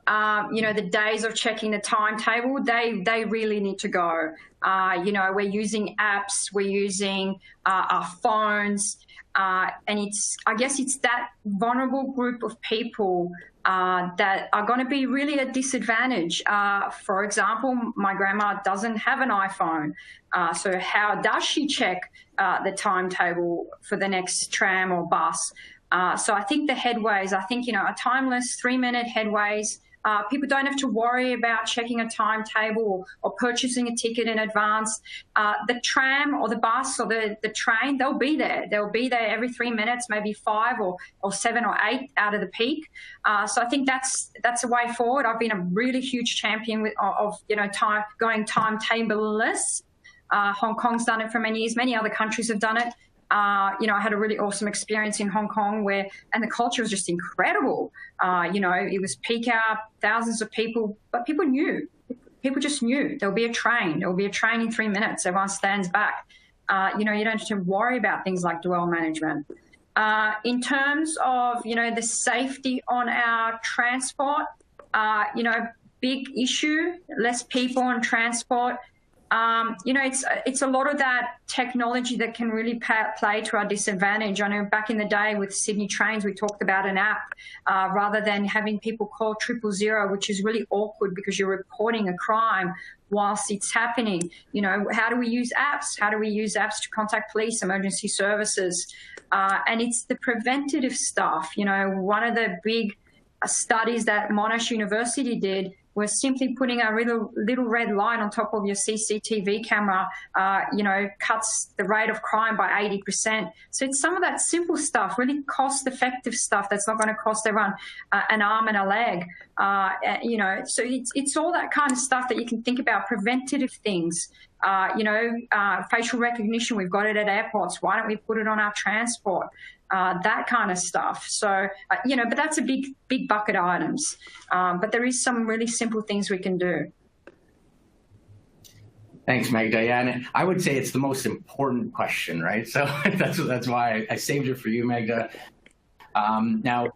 S5: the days of checking the timetable, they really need to go. We're using apps, we're using our phones, and I guess it's that vulnerable group of people that are going to be really at disadvantage. For example, my grandma doesn't have an iPhone. So how does she check the timetable for the next tram or bus? So I think the headways, a timeless 3-minute headways. People don't have to worry about checking a timetable or purchasing a ticket in advance. The tram or the bus or the train, they'll be there. They'll be there every 3 minutes, maybe 5 or 7 or 8 out of the peak. So I think that's a way forward. I've been a really huge champion of going timetableless. Hong Kong's done it for many years. Many other countries have done it. I had a really awesome experience in Hong Kong and the culture was just incredible. It was peak hour, thousands of people, but people knew. People just knew there'll be a train. There'll be a train in 3 minutes. Everyone stands back. You don't have to worry about things like dwell management. In terms of, the safety on our transport, big issue, less people on transport. It's a lot of that technology that can really play to our disadvantage. I know back in the day with Sydney trains, we talked about an app rather than having people call 000, which is really awkward because you're reporting a crime whilst it's happening. How do we use apps? How do we use apps to contact police, emergency services? And it's the preventative stuff. One of the big studies that Monash University did was simply putting a little red line on top of your CCTV camera, cuts the rate of crime by 80%. So it's some of that simple stuff, really cost-effective stuff that's not going to cost everyone an arm and a leg. So it's all that kind of stuff that you can think about, preventative things. Facial recognition, we've got it at airports. Why don't we put it on our transport? That kind of stuff. So, but that's a big bucket of items. But there is some really simple things we can do.
S1: Thanks, Magda. Yeah, and I would say it's the most important question, right? So that's why I saved it for you, Magda. Now,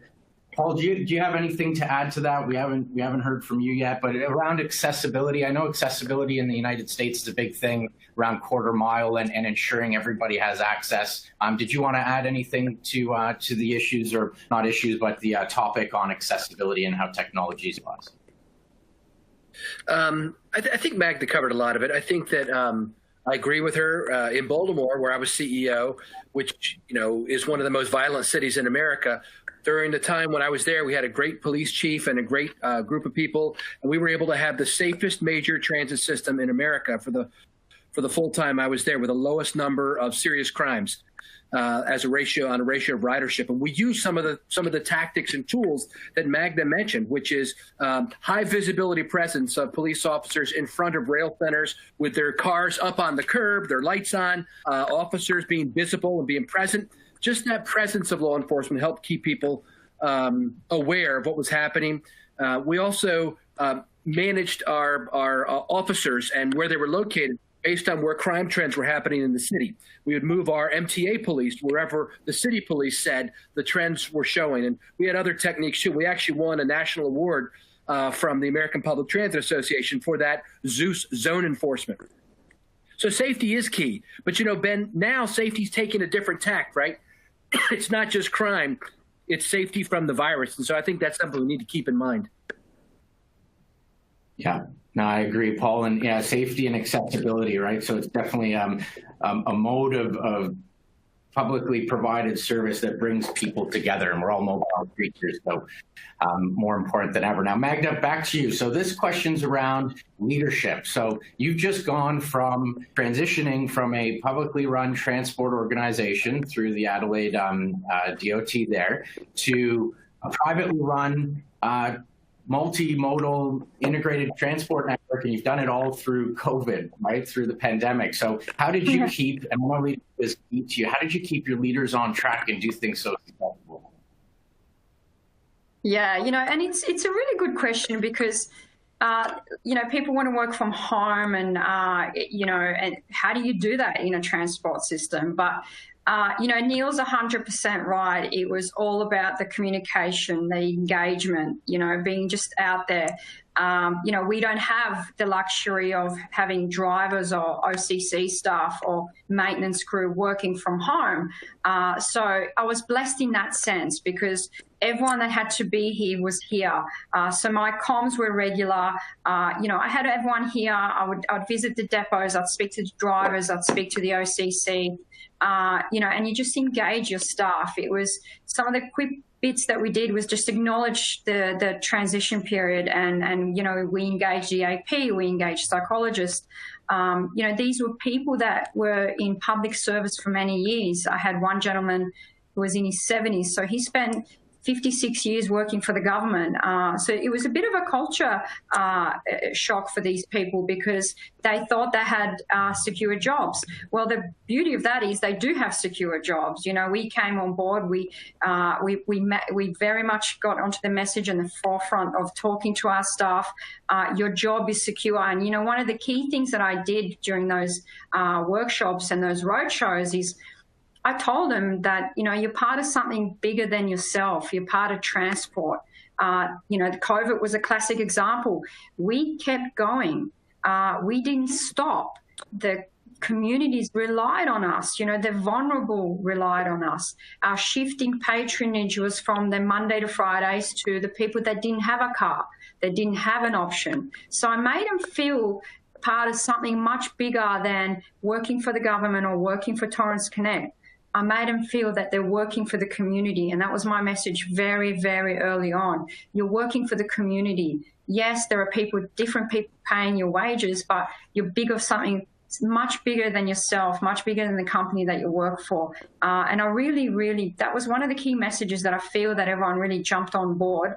S1: Paul, do you have anything to add to that? We haven't heard from you yet, but around accessibility, I know accessibility in the United States is a big thing around quarter mile and ensuring everybody has access. Did you want to add anything to the issues, or not issues, but the topic on accessibility and how technology is used?
S4: I think Magda covered a lot of it. I think that I agree with her. In Baltimore, where I was CEO, which is one of the most violent cities in America, during the time when I was there, we had a great police chief and a great group of people, and we were able to have the safest major transit system in America for the full time I was there, with the lowest number of serious crimes as a ratio of ridership. And we use some of the tactics and tools that Magda mentioned, which is high visibility presence of police officers in front of rail centers with their cars up on the curb, their lights on, officers being visible and being present. Just that presence of law enforcement helped keep people aware of what was happening. We also managed our officers and where they were located based on where crime trends were happening in the city. We would move our MTA police wherever the city police said the trends were showing. And we had other techniques too. We actually won a national award from the American Public Transit Association for that Zeus zone enforcement. So safety is key. But Ben, now safety's taking a different tack, right? It's not just crime, it's safety from the virus. And so I think that's something we need to keep in mind.
S1: Yeah, no, I agree, Paul. And yeah, safety and accessibility, right? So it's definitely a mode of publicly provided service that brings people together, and we're all mobile creatures, so more important than ever. Now, Magda, back to you. So this question's around leadership. So you've just gone from transitioning from a publicly run transport organization through the Adelaide DOT there to a privately run multimodal integrated transport network, and you've done it all through COVID, right, through the pandemic. So how did you keep, and one leader is key to you, how did you keep your leaders on track and do things so successful?
S5: Yeah, and it's a really good question because, people want to work from home and, and how do you do that in a transport system? But Neil's 100% right. It was all about the communication, the engagement, being just out there. We don't have the luxury of having drivers or OCC staff or maintenance crew working from home. So I was blessed in that sense because everyone that had to be here was here. So my comms were regular. I had everyone here. I'd visit the depots. I'd speak to the drivers. I'd speak to the OCC. And you just engage your staff. It was some of the quick bits that we did was just acknowledge the transition period and we engaged the AP, we engaged psychologists. These were people that were in public service for many years. I had one gentleman who was in his 70s, so he spent 56 years working for the government. So it was a bit of a culture shock for these people because they thought they had secure jobs. Well, the beauty of that is they do have secure jobs. We came on board, we very much got onto the message in the forefront of talking to our staff. Your job is secure. And, one of the key things that I did during those workshops and those roadshows is I told them that, you're part of something bigger than yourself. You're part of transport. COVID was a classic example. We kept going. We didn't stop. The communities relied on us. The vulnerable relied on us. Our shifting patronage was from the Monday to Fridays to the people that didn't have a car, that didn't have an option. So I made them feel part of something much bigger than working for the government or working for Torrens Connect. I made them feel that they're working for the community. And that was my message very, very early on. You're working for the community. Yes, there are different people paying your wages, but you're big of something much bigger than yourself, much bigger than the company that you work for. And I really, really, that was one of the key messages that I feel that everyone really jumped on board,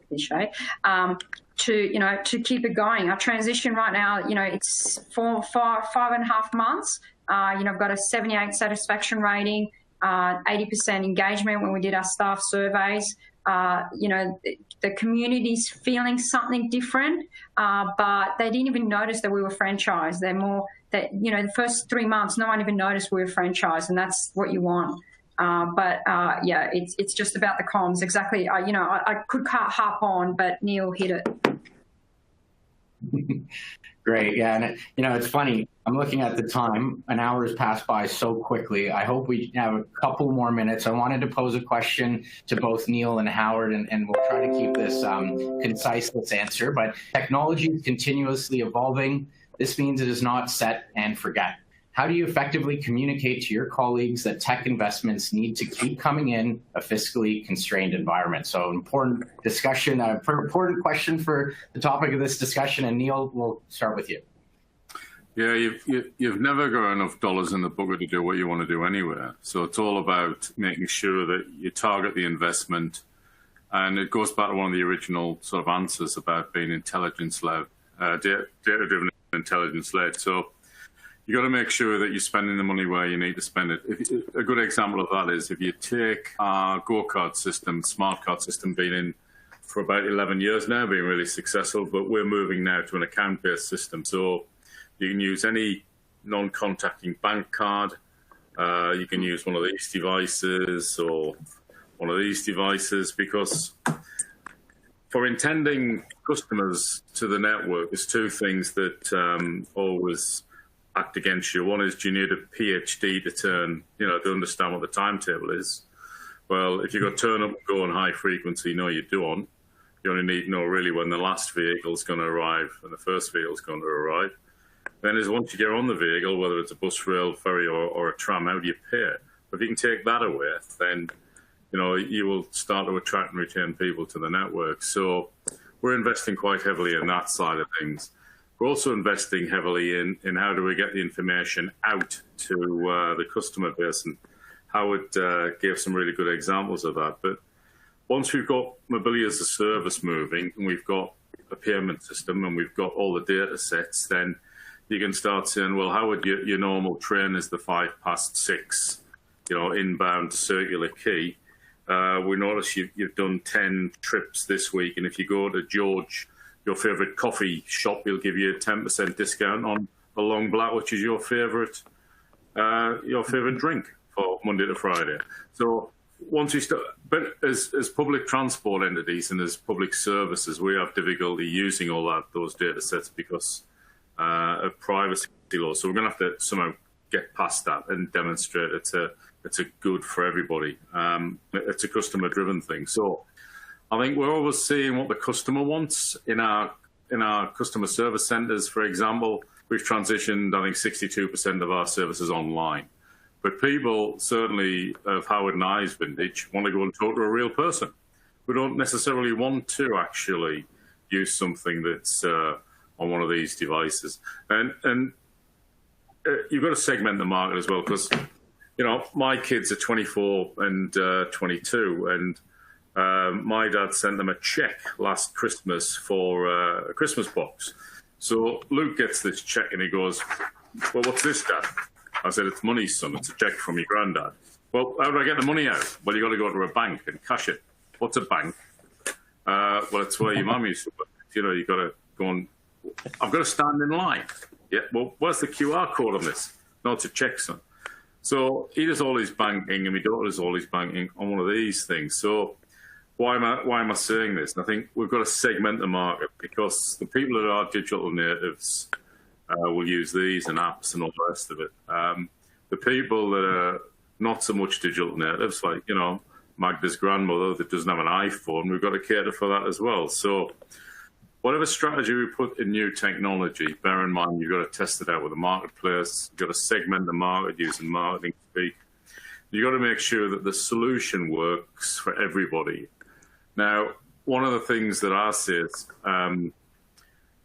S5: cliche, to keep it going. Our transition right now, it's 5.5 months. I've got a 78 satisfaction rating, 80% engagement when we did our staff surveys. The community's feeling something different, but they didn't even notice that we were franchised. They're more that, the first 3 months, no one even noticed we were franchised, and that's what you want. It's just about the comms. Exactly. I could harp on, but Neil hit it.
S1: Great. Yeah. And, it's funny. I'm looking at the time. An hour has passed by so quickly. I hope we have a couple more minutes. I wanted to pose a question to both Neil and Howard, and we'll try to keep this concise, this answer. But technology is continuously evolving. This means it is not set and forget. How do you effectively communicate to your colleagues that tech investments need to keep coming in a fiscally constrained environment? So important discussion, important question for the topic of this discussion. And Neil, we'll start with you.
S2: Yeah, you've never got enough dollars in the bucket to do what you want to do anywhere. So it's all about making sure that you target the investment. And it goes back to one of the original sort of answers about being intelligence-led, data-driven intelligence-led. So you got to make sure that you're spending the money where you need to spend it. A good example of that is if you take our go-kart system, smart card system, been in for about 11 years now, being really successful, but we're moving now to an account-based system. So you can use any non-contacting bank card. You can use one of these devices or one of these devices, because for intending customers to the network, there's two things that always act against you. One is, do you need a PhD to understand what the timetable is? Well, if you've got turn up and go on high frequency, no, you don't. You only need to know really when the last vehicle is going to arrive and the first vehicle is going to arrive. Then is once you get on the vehicle, whether it's a bus, rail, ferry or a tram, how do you pay it? If you can take that away, then you will start to attract and retain people to the network. So we're investing quite heavily in that side of things. We're also investing heavily in how do we get the information out to the customer base, and Howard gave some really good examples of that. But once we've got mobility as a service moving, and we've got a payment system, and we've got all the data sets, then you can start saying, well, Howard, your normal train is the 6:05, inbound Circular Quay. We notice you've done 10 trips this week, and if you go to George, your favourite coffee shop, he'll give you a 10% discount on a long black, which is your favourite drink for Monday to Friday. So once we start, but as public transport entities and as public services, we have difficulty using all those data sets because of privacy laws. So we're going to have to somehow get past that and demonstrate it's a good for everybody. It's a customer-driven thing. So I think we're always seeing what the customer wants in our customer service centres. For example, we've transitioned, I think, 62% of our services online. But people, certainly of Howard and I's vintage, want to go and talk to a real person. We don't necessarily want to actually use something that's on one of these devices. And you've got to segment the market as well, because my kids are 24 and 22, and my dad sent them a check last Christmas for a Christmas box. So Luke gets this check and he goes, well, what's this, Dad? I said, it's money, son. It's a check from your granddad. Well, how do I get the money out? Well, you got to go to a bank and cash it. What's a bank? Well, it's where your mum used to work. You got to go and, I've got to stand in line. Yeah, well, where's the QR code on this? No, it's a check, son. So he does all his banking, and my daughter does all his banking on one of these things. So why am I saying this? And I think we've got to segment the market, because the people that are digital natives will use these and apps and all the rest of it. The people that are not so much digital natives, like, Magda's grandmother that doesn't have an iPhone, we've got to cater for that as well. So whatever strategy we put in new technology, bear in mind, you've got to test it out with the marketplace. You've got to segment the market using marketing speak. You've got to make sure that the solution works for everybody. Now, one of the things that I say is, how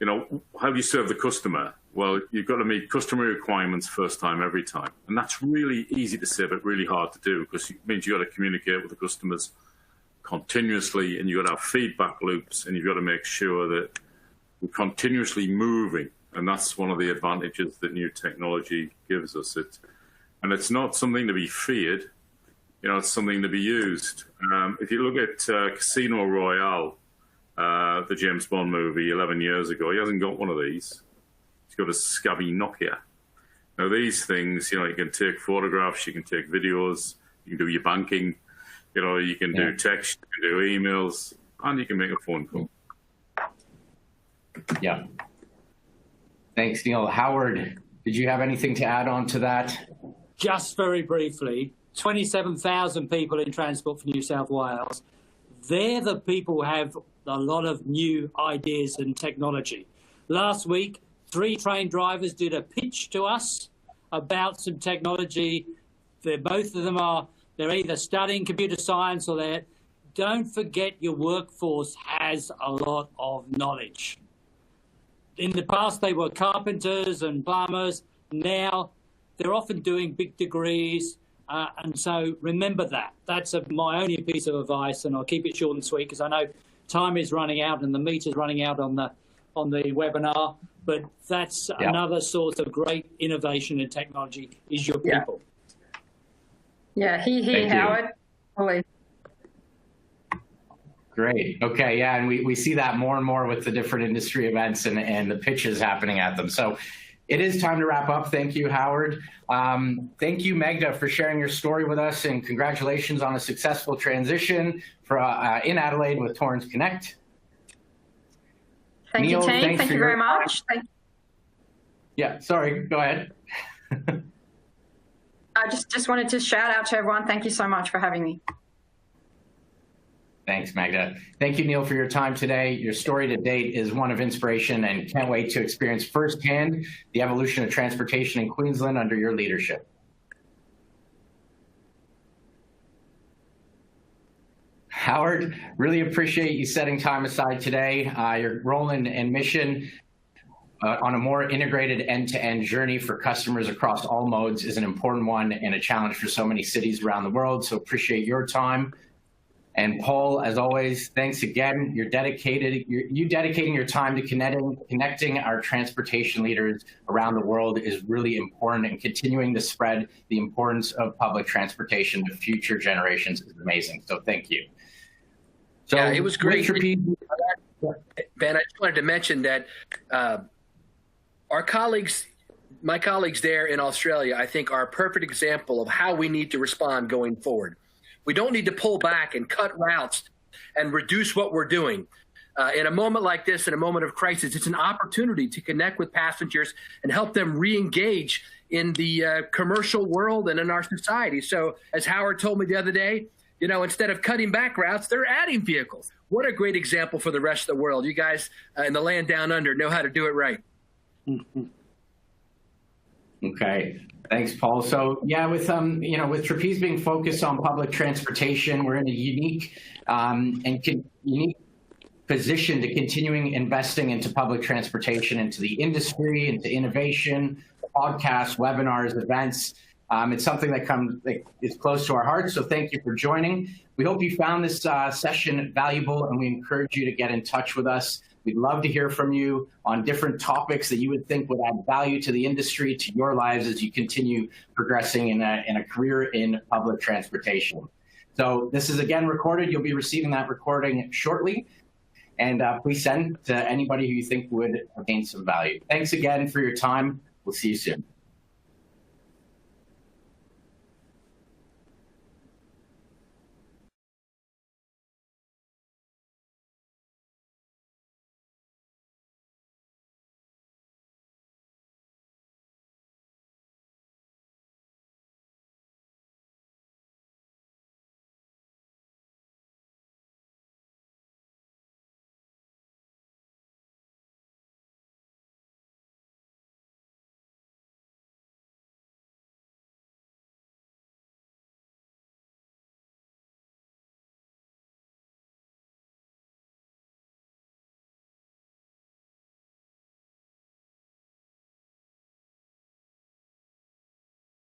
S2: do you serve the customer? Well, you've got to meet customer requirements first time, every time. And that's really easy to say, but really hard to do, because it means you've got to communicate with the customers continuously, and you've got to have feedback loops, and you've got to make sure that we're continuously moving. And that's one of the advantages that new technology gives us. And it's not something to be feared, it's something to be used. If you look at Casino Royale, the James Bond movie 11 years ago, he hasn't got one of these. He's got a scabby Nokia. Now, these things, you can take photographs, you can take videos, you can do your banking, you can do text, you can do emails, and you can make a phone call.
S1: Yeah. Thanks, Neil. Howard, did you have anything to add on to that?
S3: Just very briefly, 27,000 people in Transport for New South Wales. They're the people who have a lot of new ideas and technology. Last week, 3 train drivers did a pitch to us about some technology. Both of them they're either studying computer science or they're. Don't forget, your workforce has a lot of knowledge. In the past, they were carpenters and plumbers. Now, they're often doing big degrees. And so remember that. That's my only piece of advice, and I'll keep it short and sweet because I know time is running out and the meter's running out on the webinar. But that's another source of great innovation and technology is your people.
S5: Yeah, he Howard. Holy.
S1: Great. Okay. Yeah. And we see that more and more with the different industry events and the pitches happening at them. So it is time to wrap up. Thank you, Howard. Thank you, Magda, for sharing your story with us, and congratulations on a successful transition in Adelaide with Torrens Connect.
S5: Thank you, team. Thank you very much.
S1: Yeah, sorry, go ahead.
S5: I just wanted to shout out to everyone. Thank you so much for having me.
S1: Thanks, Magda. Thank you, Neil, for your time today. Your story to date is one of inspiration, and can't wait to experience firsthand the evolution of transportation in Queensland under your leadership. Howard, really appreciate you setting time aside today. Your role in Mission on a more integrated end-to-end journey for customers across all modes is an important one and a challenge for so many cities around the world. So appreciate your time. And Paul, as always, thanks again. You dedicating your time to connecting our transportation leaders around the world is really important, and continuing to spread the importance of public transportation to future generations is amazing. So thank you. So
S4: yeah, it was great. Ben, I just wanted to mention that our colleagues, my colleagues there in Australia, I think are a perfect example of how we need to respond going forward. We don't need to pull back and cut routes and reduce what we're doing. In a moment like this, in a moment of crisis, it's an opportunity to connect with passengers and help them re-engage in the commercial world and in our society. So as Howard told me the other day, you know, instead of cutting back routes, they're adding vehicles. What a great example for the rest of the world. You guys in the land down under know how to do it right.
S1: Okay. Thanks, Paul. So yeah, with with Trapeze being focused on public transportation, we're in a unique unique position to continuing investing into public transportation, into the industry, into innovation, podcasts, webinars, events. It's something that is close to our hearts. So thank you for joining. We hope you found this session valuable, and we encourage you to get in touch with us. We'd love to hear from you on different topics that you would think would add value to the industry, to your lives as you continue progressing in a career in public transportation. So this is again recorded. You'll be receiving that recording shortly. And please send to anybody who you think would gain some value. Thanks again for your time. We'll see you soon.